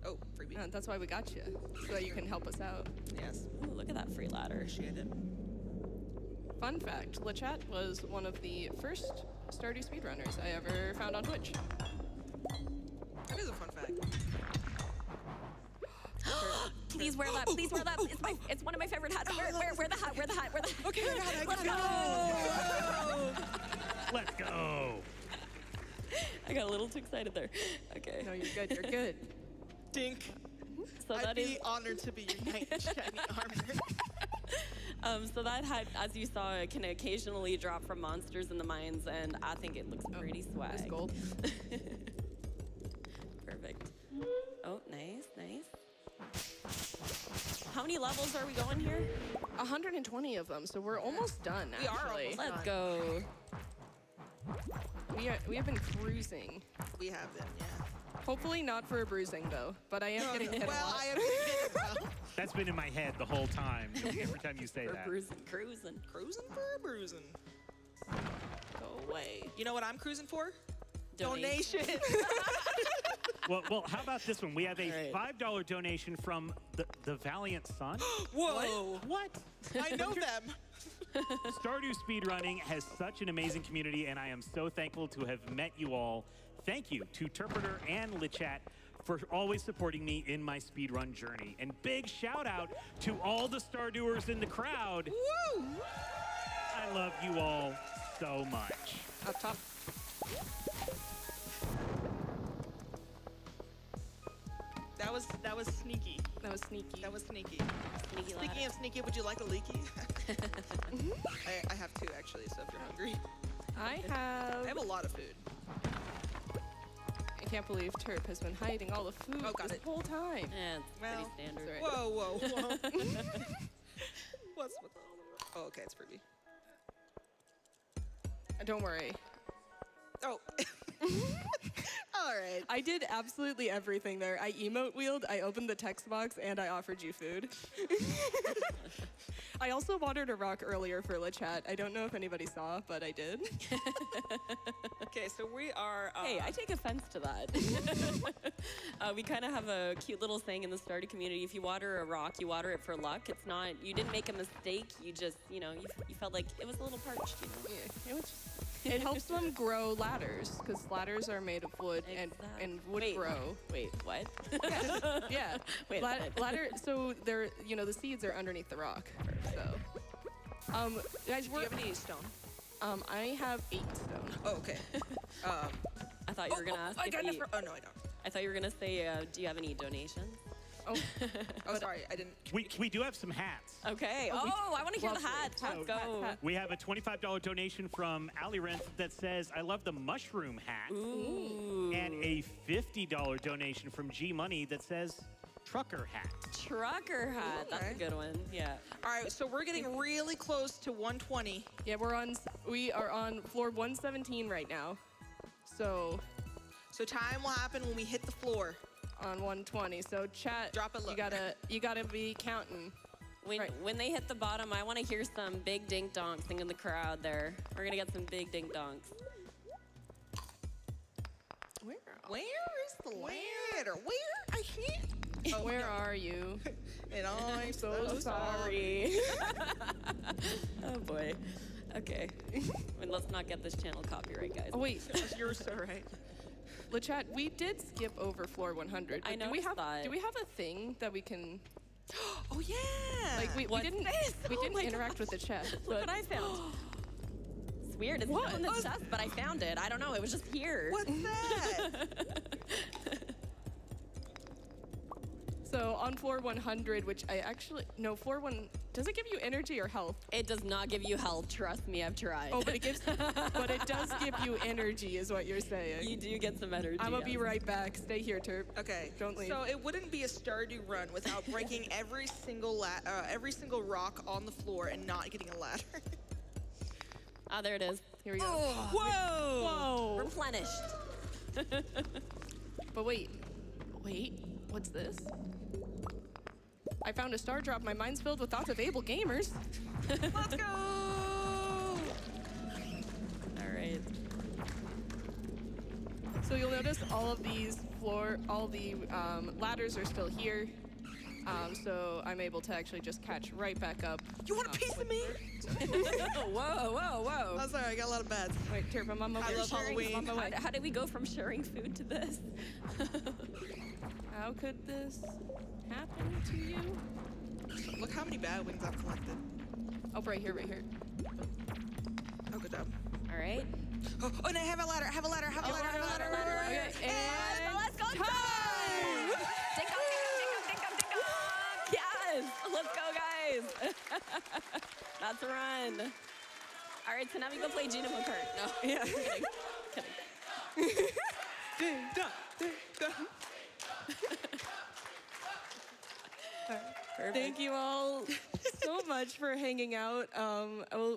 Oh, freebie. That's why we got you, so that you can help us out. Yes. Ooh, look at that free ladder. Appreciate it. Fun fact, Lichat was one of the first Stardew speedrunners I ever found on Twitch. That is a fun fact. Please wear that. Please wear that. It's one of my favorite hats. Wear the hat. Wear the hat. Wear the hat. Okay, I got it. Let's go. Let's go. I got a little too excited there. Okay. No, you're good. You're good. Dink. So I'd that be is. honored to be your knight in shiny armor. So that hat, as you saw, it can occasionally drop from monsters in the mines, and I think it looks pretty swag. It's gold. Perfect. Oh, nice, nice. How many levels are we going here? 120 of them, so we're almost done. We are Actually, almost Let's done. go. we have been cruising. We have them, yeah. Hopefully not for a bruising though, but I am getting hit a Well, lot. I am getting it well. That's been in my head the whole time. Every time you say We're that. cruising. Cruising for a bruising. Go away. You know what I'm cruising for? Donation. Well, how about this one? We have a All right. $5 donation from theValiantSun. Whoa. What? I know them. Stardew Speedrunning has such an amazing community, and I am so thankful to have met you all. Thank you to Terpretor and Lichat for always supporting me in my speedrun journey. And big shout out to all the Stardewers in the crowd. Woo! I love you all so much. Up top. That was sneaky. That was sneaky. That was sneaky. Sneaky ladder. Speaking of sneaky, would you like a leaky? I have two actually, so if you're hungry. I I have have. a lot of food. I can't believe Terp has been hiding all the food Oh, got this it. whole time. Yeah, it's Well, pretty standard. that's all Whoa, whoa, whoa. What's with all the... Oh, okay, it's freebie. Don't worry. Oh. All right. I did absolutely everything there. I emote wheeled, I opened the text box, and I offered you food. I also watered a rock earlier for Lichat. I don't know if anybody saw, but I did. Okay, so we are... Hey, I take offense to that. We kind of have a cute little saying in the Stardew community: if you water a rock, you water it for luck. It's not, you didn't make a mistake. You just, you felt like it was a little parched. Yeah, it helps them grow ladders, because ladders are made of wood, and wood Wait. grow. Wait, what? Yeah. Wait a minute. Ladder, so they're, the seeds are underneath the rock. So, guys, Do you have any stone? I have 8 stone. Oh, okay. I thought you were gonna ask. I if got we- enough. Oh, no, I don't. I thought you were gonna say, do you have any donations? Oh, Oh, sorry, I didn't. We do have some hats. Okay. Oh, we- Oh, I want to hear the lovely. hat. Hat, Let's go. hat. We have a $25 donation from Ali Rent that says, I love the mushroom hat. Ooh. And a $50 donation from G Money that says, trucker hat. Trucker hat. That's a Okay. good one. Yeah. All right, so we're getting really close to 120. yeah, we are on floor 117 right now. So, So time will happen when we hit the floor. on 120. So chat, Drop it low. you gotta be counting. When they hit the bottom, I want to hear some big dink donks in the crowd there. We're gonna get some big dink donks. Where is the ladder? Where? I can't. Oh, Where no. are you? And I'm so sorry. Oh boy. Okay. And let's not get this channel copyright, guys. Oh wait, You're so right. Lichat, we did skip over floor 100. I but do we noticed have that. do we have a thing that we can Oh, yeah. like we What's didn't this? we Oh didn't my interact with the chest. Look but what I found. It's weird. It's What? not in the chest, but I found it. I don't know. It was just here. What's that? So on floor 100, which I actually no floor 1 does it give you energy or health? It does not give you health. Trust me, I've tried. Oh, but it does give you energy, is what you're saying. You do get some energy. I'm gonna be yes. right back. Stay here, Terp. Okay. Don't leave. So it wouldn't be a Stardew run without breaking every single rock on the floor and not getting a ladder. Ah, there it is. Here we go. Whoa! Whoa! Replenished. But wait, what's this? I found a star drop. My mind's filled with thoughts of able gamers. Let's go! All right. So you'll notice all of these all the ladders are still here. So I'm able to actually just catch right back up. You want a piece of me? Whoa, whoa, whoa. I'm sorry, I got a lot of beds. Wait, Terp, I'm on my way. I love Halloween. I'm on my way. How did we go from sharing food to this? How could this happen to you? Look how many bad wings I've collected. Oh, right here, right here. Oh, good job. All right. Oh, and I have a ladder, I have a ladder, I have a ladder, I have a ladder. Okay, and Let's go. time! Ding dong, ding dong, ding dong, ding dong. Yes. Let's go, guys. That's a run. All right, so now we go play Gina Kart. No. Yeah. Kidding. Ding, dong, ding, dong. Perfect. Thank you all so much for hanging out.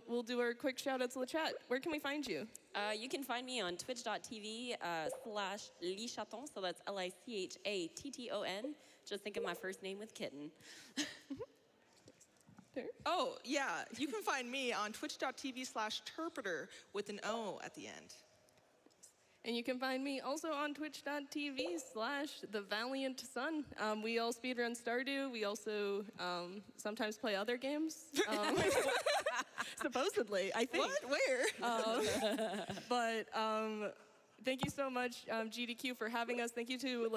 We'll do our quick shout outs to the chat. Where can we find you? You can find me on twitch.tv /lichatton. So that's LICHATTON. Just think of my first name with kitten. Oh, yeah, you can find me on twitch.tv/Terpretor with an O at the end. And you can find me also on twitch.tv/theValiantSun. We all speedrun Stardew. We also sometimes play other games. Supposedly, I think. What? Where? But thank you so much, GDQ, for having us. Thank you to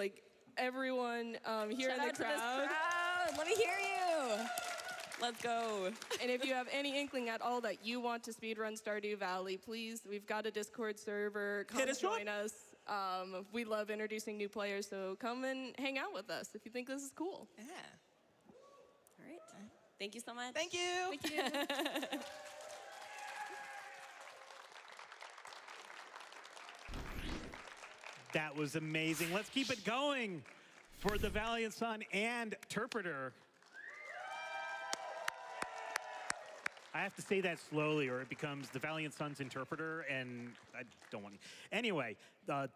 everyone here Shout in the out to this crowd. crowd. Let me hear you. Let's go. And if you have any inkling at all that you want to speedrun Stardew Valley, please, we've got a Discord server. Come Hit us up. join us. We love introducing new players, so come and hang out with us if you think this is cool. Yeah. All right. Thank you so much. Thank you. Thank you. That was amazing. Let's keep it going for the Valiant Sun and Terpretor. I have to say that slowly or it becomes the Valiant Sun's Interpreter, and I don't want to. Anyway,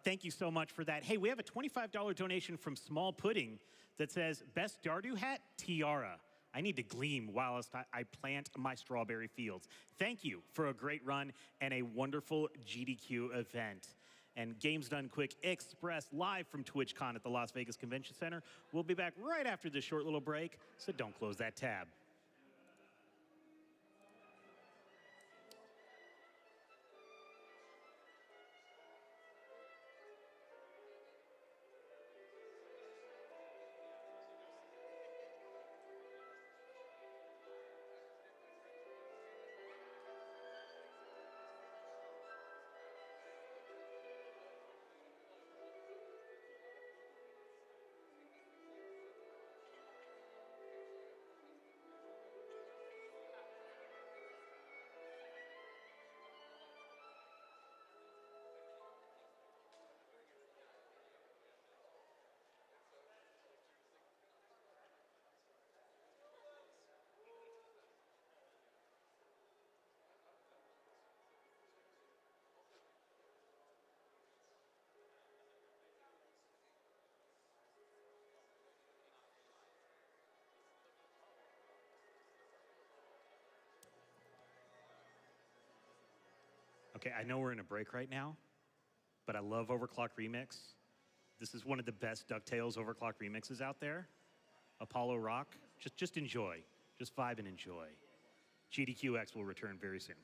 thank you so much for that. Hey, we have a $25 donation from Small Pudding that says, best Stardew hat, tiara. I need to gleam whilst I plant my strawberry fields. Thank you for a great run and a wonderful GDQ event. And Games Done Quick Express live from TwitchCon at the Las Vegas Convention Center. We'll be back right after this short little break, so don't close that tab. Okay, I know we're in a break right now, but I love Overclock Remix. This is one of the best DuckTales Overclock remixes out there. Apollo Rock, just enjoy. Just vibe and enjoy. GDQX will return very soon.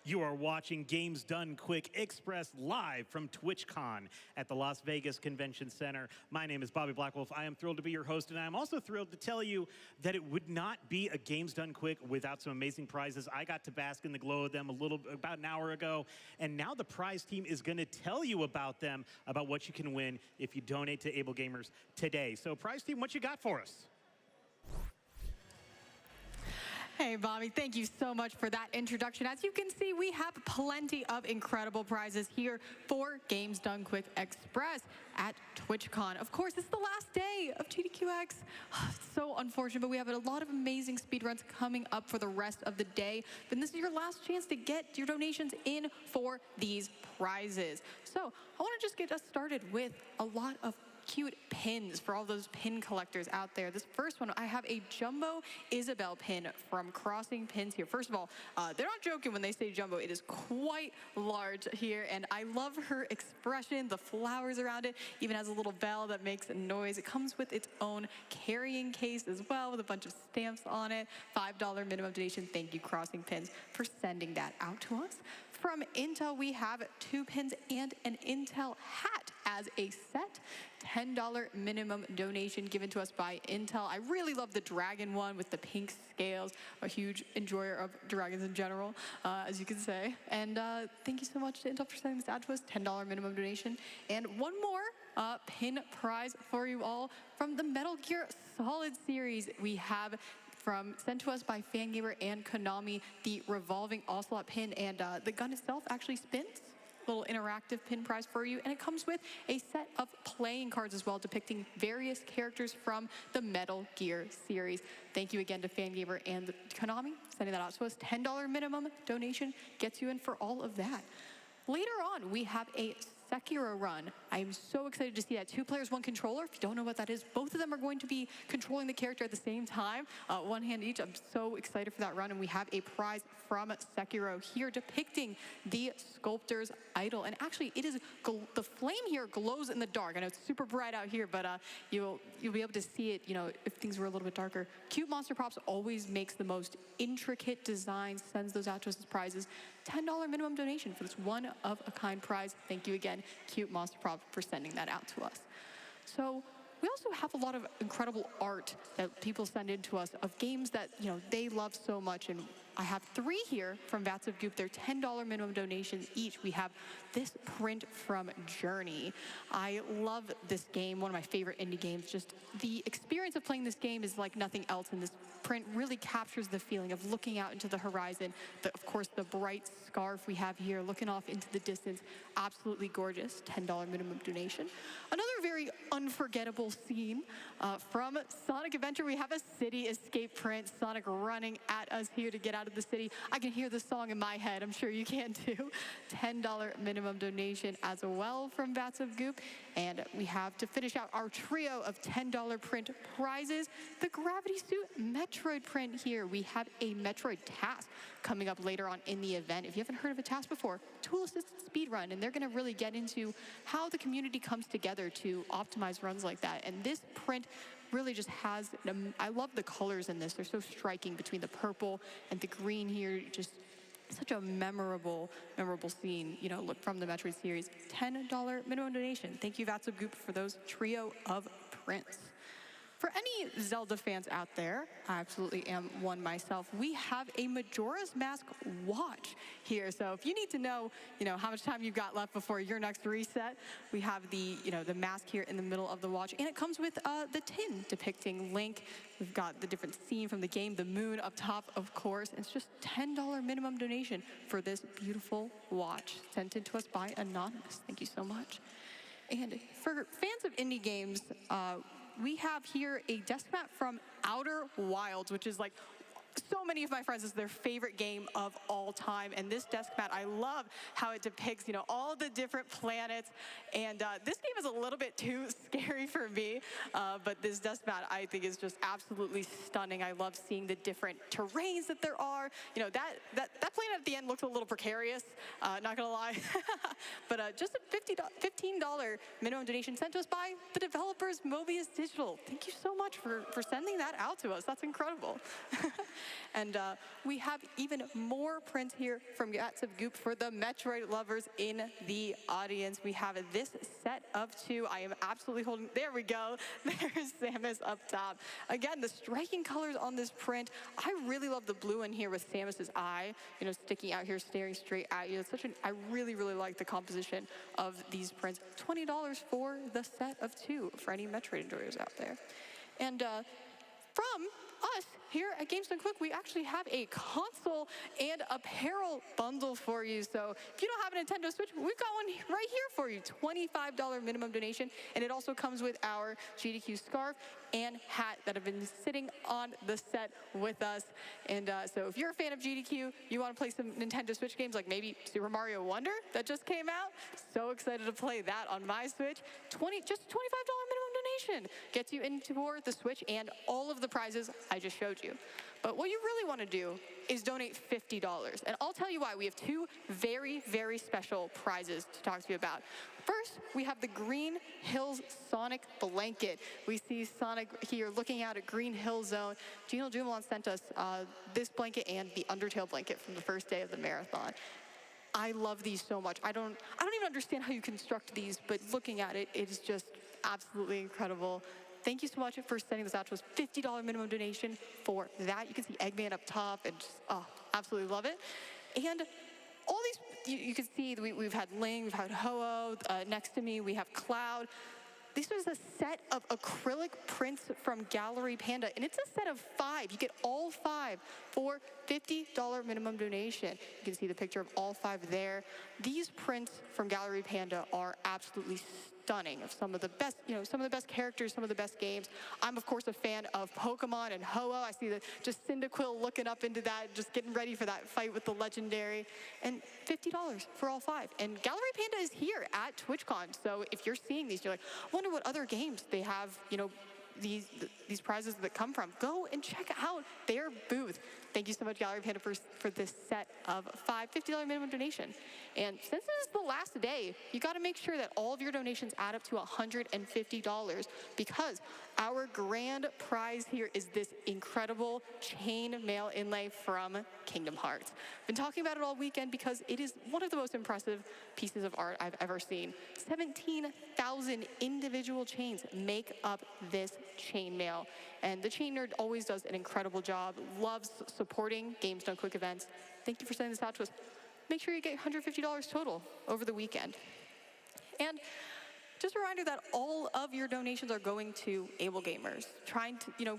You are watching Games Done Quick Express live from TwitchCon at the Las Vegas Convention Center. My name is Bobby Blackwolf. I am thrilled to be your host, and I am also thrilled to tell you that it would not be a Games Done Quick without some amazing prizes. I got to bask in the glow of them about an hour ago, and now the prize team is going to tell you about them, about what you can win if you donate to Able Gamers today. So, prize team, what you got for us? Hey, Bobby, thank you so much for that introduction. As you can see, we have plenty of incredible prizes here for Games Done Quick Express at TwitchCon. Of course, it's the last day of GDQX. It's so unfortunate, but we have a lot of amazing speedruns coming up for the rest of the day. But this is your last chance to get your donations in for these prizes. So I want to just get us started with a lot of cute pins for all those pin collectors out there. This first one, I have a Jumbo Isabel pin from Crossing Pins here. First of all, they're not joking when they say jumbo. It is quite large here, and I love her expression. The flowers around it even has a little bell that makes a noise. It comes with its own carrying case as well with a bunch of stamps on it. $5 minimum donation. Thank you, Crossing Pins, for sending that out to us. From Intel, we have 2 pins and an Intel hat as a set. $10 minimum donation given to us by Intel. I really love the dragon one with the pink scales. A huge enjoyer of dragons in general, as you can say. And thank you so much to Intel for sending this out to us. $10 minimum donation. And one more pin prize for you all from the Metal Gear Solid series. We have sent to us by Fangamer and Konami, the revolving ocelot pin, and the gun itself actually spins. Little interactive pin prize for you, and it comes with a set of playing cards as well depicting various characters from the Metal Gear series. Thank you again to Fangamer and Konami sending that out to us. $10 minimum donation gets you in for all of that. Later on, we have a Sekiro run. I am so excited to see that. 2 players, 1 controller. If you don't know what that is, both of them are going to be controlling the character at the same time, 1 hand each. I'm so excited for that run, and we have a prize from Sekiro here depicting the sculptor's idol. And actually, it is the flame here glows in the dark. I know it's super bright out here, but you'll be able to see it, if things were a little bit darker. Cute Monster Props always makes the most intricate designs, sends those out to us as prizes. $10 minimum donation for this one-of-a-kind prize. Thank you again, Cute Monster Prop, for sending that out to us. So we also have a lot of incredible art that people send in to us of games that they love so much, and I have 3 here from Vats of Goop. They're $10 minimum donations each. We have this print from Journey. I love this game, one of my favorite indie games. Just the experience of playing this game is like nothing else, and this print really captures the feeling of looking out into the horizon. Of course, the bright scarf we have here, looking off into the distance, absolutely gorgeous. $10 minimum donation. Another very unforgettable scene from Sonic Adventure. We have a city escape print. Sonic running at us here to get out of the city. I can hear the song in my head. I'm sure you can too. $10 minimum donation as well from Vats of Goop. And we have, to finish out our trio of $10 print prizes, the Gravity Suit Metroid print here. We have a Metroid task coming up later on in the event. If you haven't heard of a task before, tool assisted speedrun, and they're going to really get into how the community comes together to optimize runs like that. And this print really just has, I love the colors in this. They're so striking between the purple and the green here. Just such a memorable scene, look from the Metroid series. $10 minimum donation. Thank you, Vats of Goop, for those trio of prints. For any Zelda fans out there, I absolutely am one myself, we have a Majora's Mask watch here. So if you need to know, how much time you've got left before your next reset, we have the, the mask here in the middle of the watch. And it comes with the tin depicting Link. We've got the different scene from the game, the moon up top, of course. It's just $10 minimum donation for this beautiful watch sent in to us by Anonymous. Thank you so much. And for fans of indie games, we have here a desk mat from Outer Wilds, which is like so many of my friends, this is their favorite game of all time. And this desk mat, I love how it depicts, all the different planets. And this game is a little bit too scary for me, but this desk mat, I think, is just absolutely stunning. I love seeing the different terrains that there are. That planet at the end looks a little precarious, not gonna lie. But just a $15 minimum donation sent to us by the developers Mobius Digital. Thank you so much for sending that out to us. That's incredible. And we have even more prints here from Gats of Goop for the Metroid lovers in the audience. We have this set of 2. I am absolutely holding, there we go. There's Samus up top. Again, the striking colors on this print. I really love the blue in here with Samus's eye, you know, sticking out here, staring straight at you. It's such an, I really, really like the composition of these prints. $20 for the set of 2 for any Metroid enjoyers out there. And from us here at Games Done Quick, we actually have a console and apparel bundle for you. So if you don't have a Nintendo Switch, we've got one right here for you. $25 minimum donation. And it also comes with our GDQ scarf and hat that have been sitting on the set with us. And so if you're a fan of GDQ, you want to play some Nintendo Switch games like maybe Super Mario Wonder that just came out, so excited to play that on my Switch. Just $25 minimum donation gets you into the Switch and all of the prizes I just showed you. But what you really want to do is donate $50. And I'll tell you why. We have 2 very, very special prizes to talk to you about. First, we have the Green Hills Sonic blanket. We see Sonic here looking out at Green Hill Zone. Gino Jumalon sent us this blanket and the Undertale blanket from the first day of the marathon. I love these so much. I don't even understand how you construct these, but looking at it, it is just absolutely incredible. Thank you so much for sending this out to us. $50 minimum donation for that. You can see Eggman up top and just, oh, absolutely love it. And all these, you can see we've had Ling, we've had Ho-Oh, next to me we have Cloud. This is a set of acrylic prints from Gallery Panda, and it's a set of 5. You get all 5 for $50 minimum donation. You can see the picture of all 5 there. These prints from Gallery Panda are absolutely stunning of some of the best, some of the best characters, some of the best games. I'm of course a fan of Pokemon and Ho-Oh. I see just Cyndaquil looking up into that, just getting ready for that fight with the legendary. And $50 for all 5. And Gallery Panda is here at TwitchCon. So if you're seeing these, you're like, I wonder what other games they have, these prizes that come from. Go and check out their booth. Thank you so much, Gallery Panda, for this set of 5 $50 minimum donation. And since this is the last day, you got to make sure that all of your donations add up to $150 because our grand prize here is this incredible chain mail inlay from Kingdom Hearts. Been talking about it all weekend because it is one of the most impressive pieces of art I've ever seen. 17,000 individual chains make up this chain mail. And the Chain Nerd always does an incredible job, loves supporting Games Done Quick events. Thank you for sending this out to us. Make sure you get $150 total over the weekend. And just a reminder that all of your donations are going to able gamers.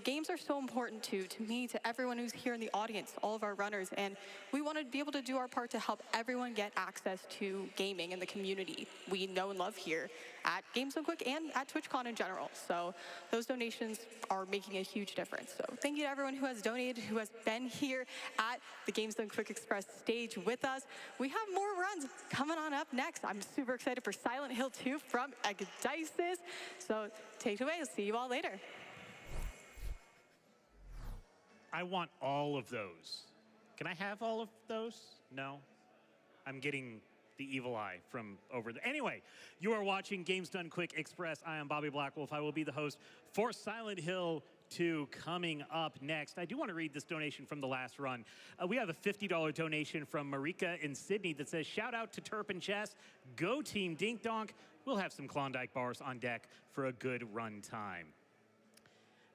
Games are so important to me, to everyone who's here in the audience, all of our runners, and we want to be able to do our part to help everyone get access to gaming in the community we know and love here at Games Done Quick and at TwitchCon in general. So those donations are making a huge difference. So thank you to everyone who has donated, who has been here at the Games Done Quick Express stage with us. We have more runs coming on up next. I'm super excited for Silent Hill 2 from Agdisis. So take it away. I'll see you all later. I want all of those. Can I have all of those? No? I'm getting the evil eye from over there. Anyway, you are watching Games Done Quick Express. I am Bobby Blackwolf. I will be the host for Silent Hill 2 coming up next. I do want to read this donation from the last run. We have a $50 donation from Marika in Sydney that says, shout out to Terp and Chess. Go Team Dink Donk. We'll have some Klondike bars on deck for a good run time.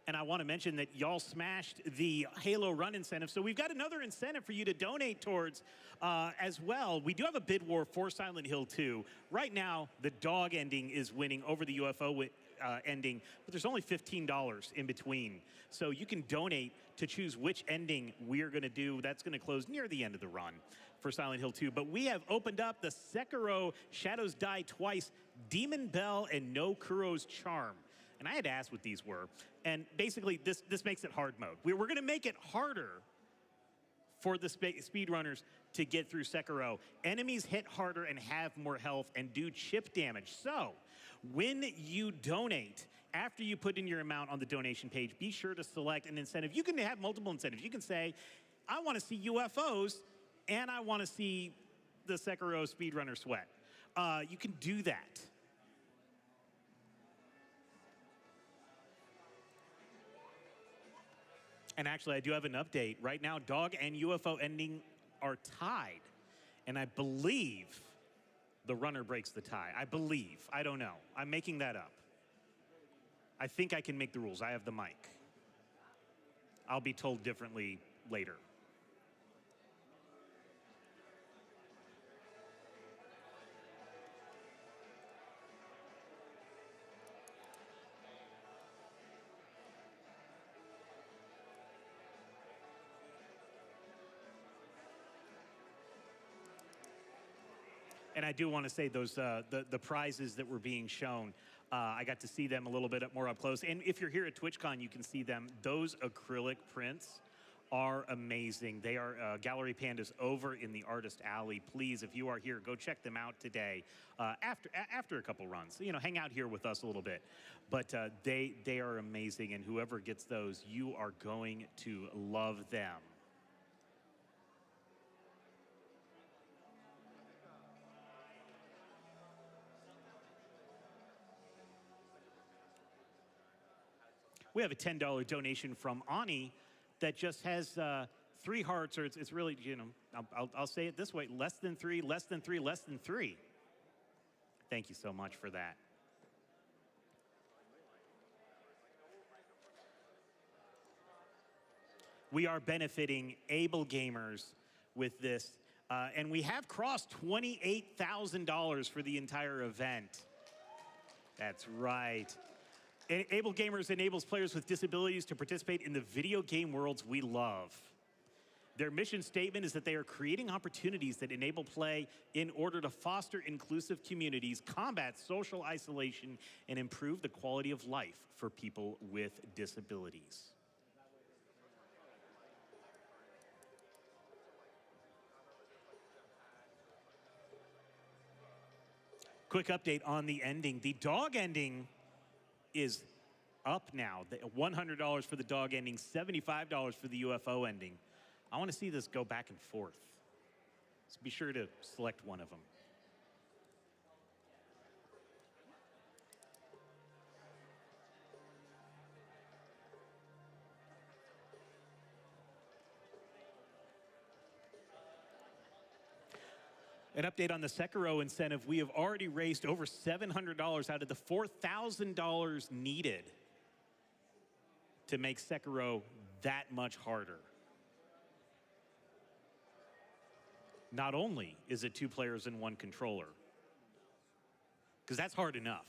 And I want to mention that y'all smashed the Halo Run incentive, so we've got another incentive for you to donate towards as well. We do have a bid war for Silent Hill 2. Right now, the dog ending is winning over the UFO ending, but there's only $15 in between. So you can donate to choose which ending we're going to do. That's going to close near the end of the run for Silent Hill 2. But we have opened up the Sekiro Shadows Die Twice, Demon Bell, and No Kuro's Charm. And I had to ask what these were. And basically, this makes it hard mode. We're going to make it harder for the speedrunners to get through Sekiro. Enemies hit harder and have more health and do chip damage. So when you donate, after you put in your amount on the donation page, be sure to select an incentive. You can have multiple incentives. You can say, I want to see UFOs, and I want to see the Sekiro speedrunner sweat. You can do that. And actually, I do have an update. Right now, dog and UFO ending are tied. And I believe the runner breaks the tie. I believe. I don't know. I'm making that up. I think I can make the rules. I have the mic. I'll be told differently later. And I do want to say those the prizes that were being shown, I got to see them a little bit more up close. And if you're here at TwitchCon, you can see them. Those acrylic prints are amazing. They are Gallery Pandas over in the Artist Alley. Please, if you are here, go check them out today after a couple runs. You know, hang out here with us a little bit. But they are amazing, and whoever gets those, you are going to love them. We have a $10 donation from Ani that just has 3 hearts, or it's really, you know, I'll say it this way, less than 3, less than 3, less than 3. Thank you so much for that. We are benefiting able gamers with this, and we have crossed $28,000 for the entire event. That's right. Able Gamers enables players with disabilities to participate in the video game worlds we love. Their mission statement is that they are creating opportunities that enable play in order to foster inclusive communities, combat social isolation, and improve the quality of life for people with disabilities. Quick update on the ending. The dog ending is up now. $100 for the dog ending, $75 for the UFO ending. I want to see this go back and forth. So be sure to select one of them. An update on the Sekiro incentive. We have already raised over $700 out of the $4,000 needed to make Sekiro that much harder. Not only is it 2 players and 1 controller, because that's hard enough.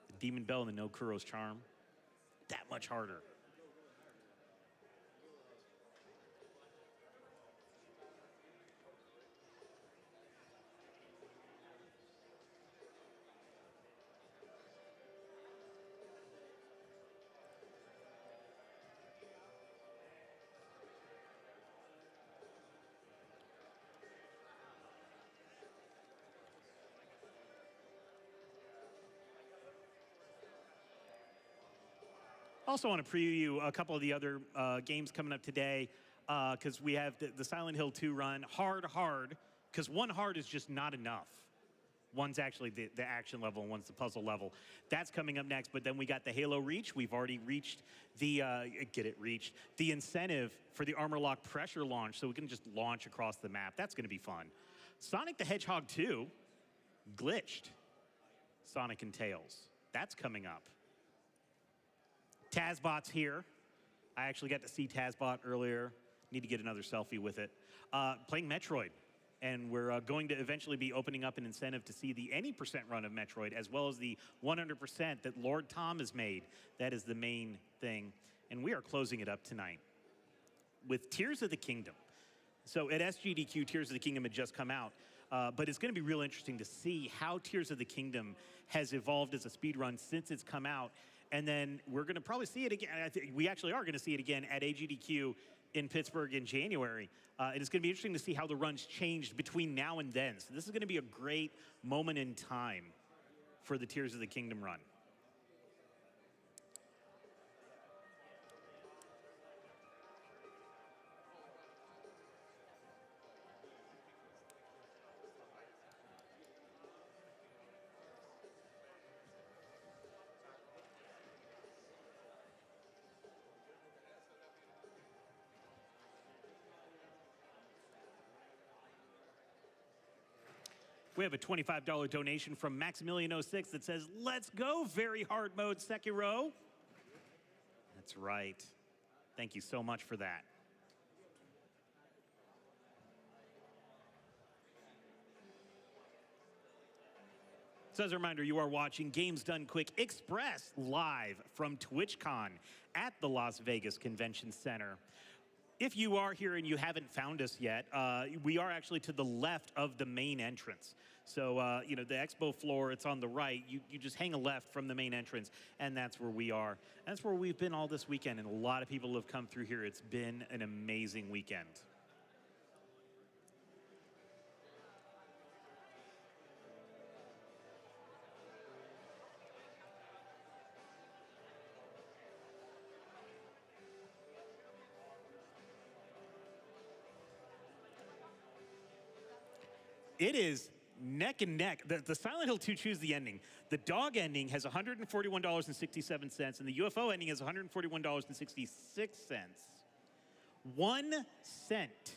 The Demon Bell and the No Kuro's Charm, that much harder. Also want to preview a couple of the other games coming up today because we have the Silent Hill 2 run, hard, because 1 hard is just not enough. One's actually the action level and one's the puzzle level. That's coming up next, but then we got the Halo Reach. We've already reached the, the incentive for the Armor Lock pressure launch so we can just launch across the map. That's going to be fun. Sonic the Hedgehog 2, glitched. Sonic and Tails. That's coming up. Tazbot's here. I actually got to see Tazbot earlier. Need to get another selfie with it. Playing Metroid. And we're going to eventually be opening up an incentive to see the any percent run of Metroid, as well as the 100% that Lord Tom has made. That is the main thing. And we are closing it up tonight with Tears of the Kingdom. So at SGDQ, Tears of the Kingdom had just come out. But it's going to be real interesting to see how Tears of the Kingdom has evolved as a speedrun since it's come out. And then we're going to probably see it again. I think we actually are going to see it again at AGDQ in Pittsburgh in January. And it's going to be interesting to see how the runs changed between now and then. So this is going to be a great moment in time for the Tears of the Kingdom run. We have a $25 donation from Maximilian06 that says, let's go, very hard mode Sekiro. That's right. Thank you so much for that. So as a reminder, you are watching Games Done Quick Express live from TwitchCon at the Las Vegas Convention Center. If you are here and you haven't found us yet, we are actually to the left of the main entrance. So, you know, the expo floor, it's on the right. You just hang a left from the main entrance, and that's where we are. That's where we've been all this weekend, and a lot of people have come through here. It's been an amazing weekend. It is neck and neck. The Silent Hill 2 Choose the Ending. The dog ending has $141.67, and the UFO ending has $141.66. 1 cent.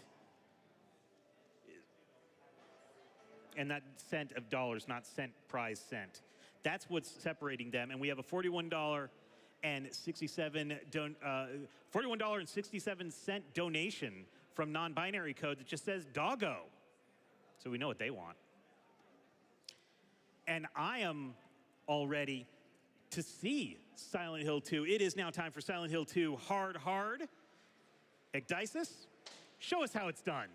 And that cent of dollars, not cent prize cent. That's what's separating them. And we have a $41.67 donation from non-binary code that just says doggo. So we know what they want. And I am all ready to see Silent Hill 2. It is now time for Silent Hill 2 Hard Hard. Ecdysis, show us how it's done.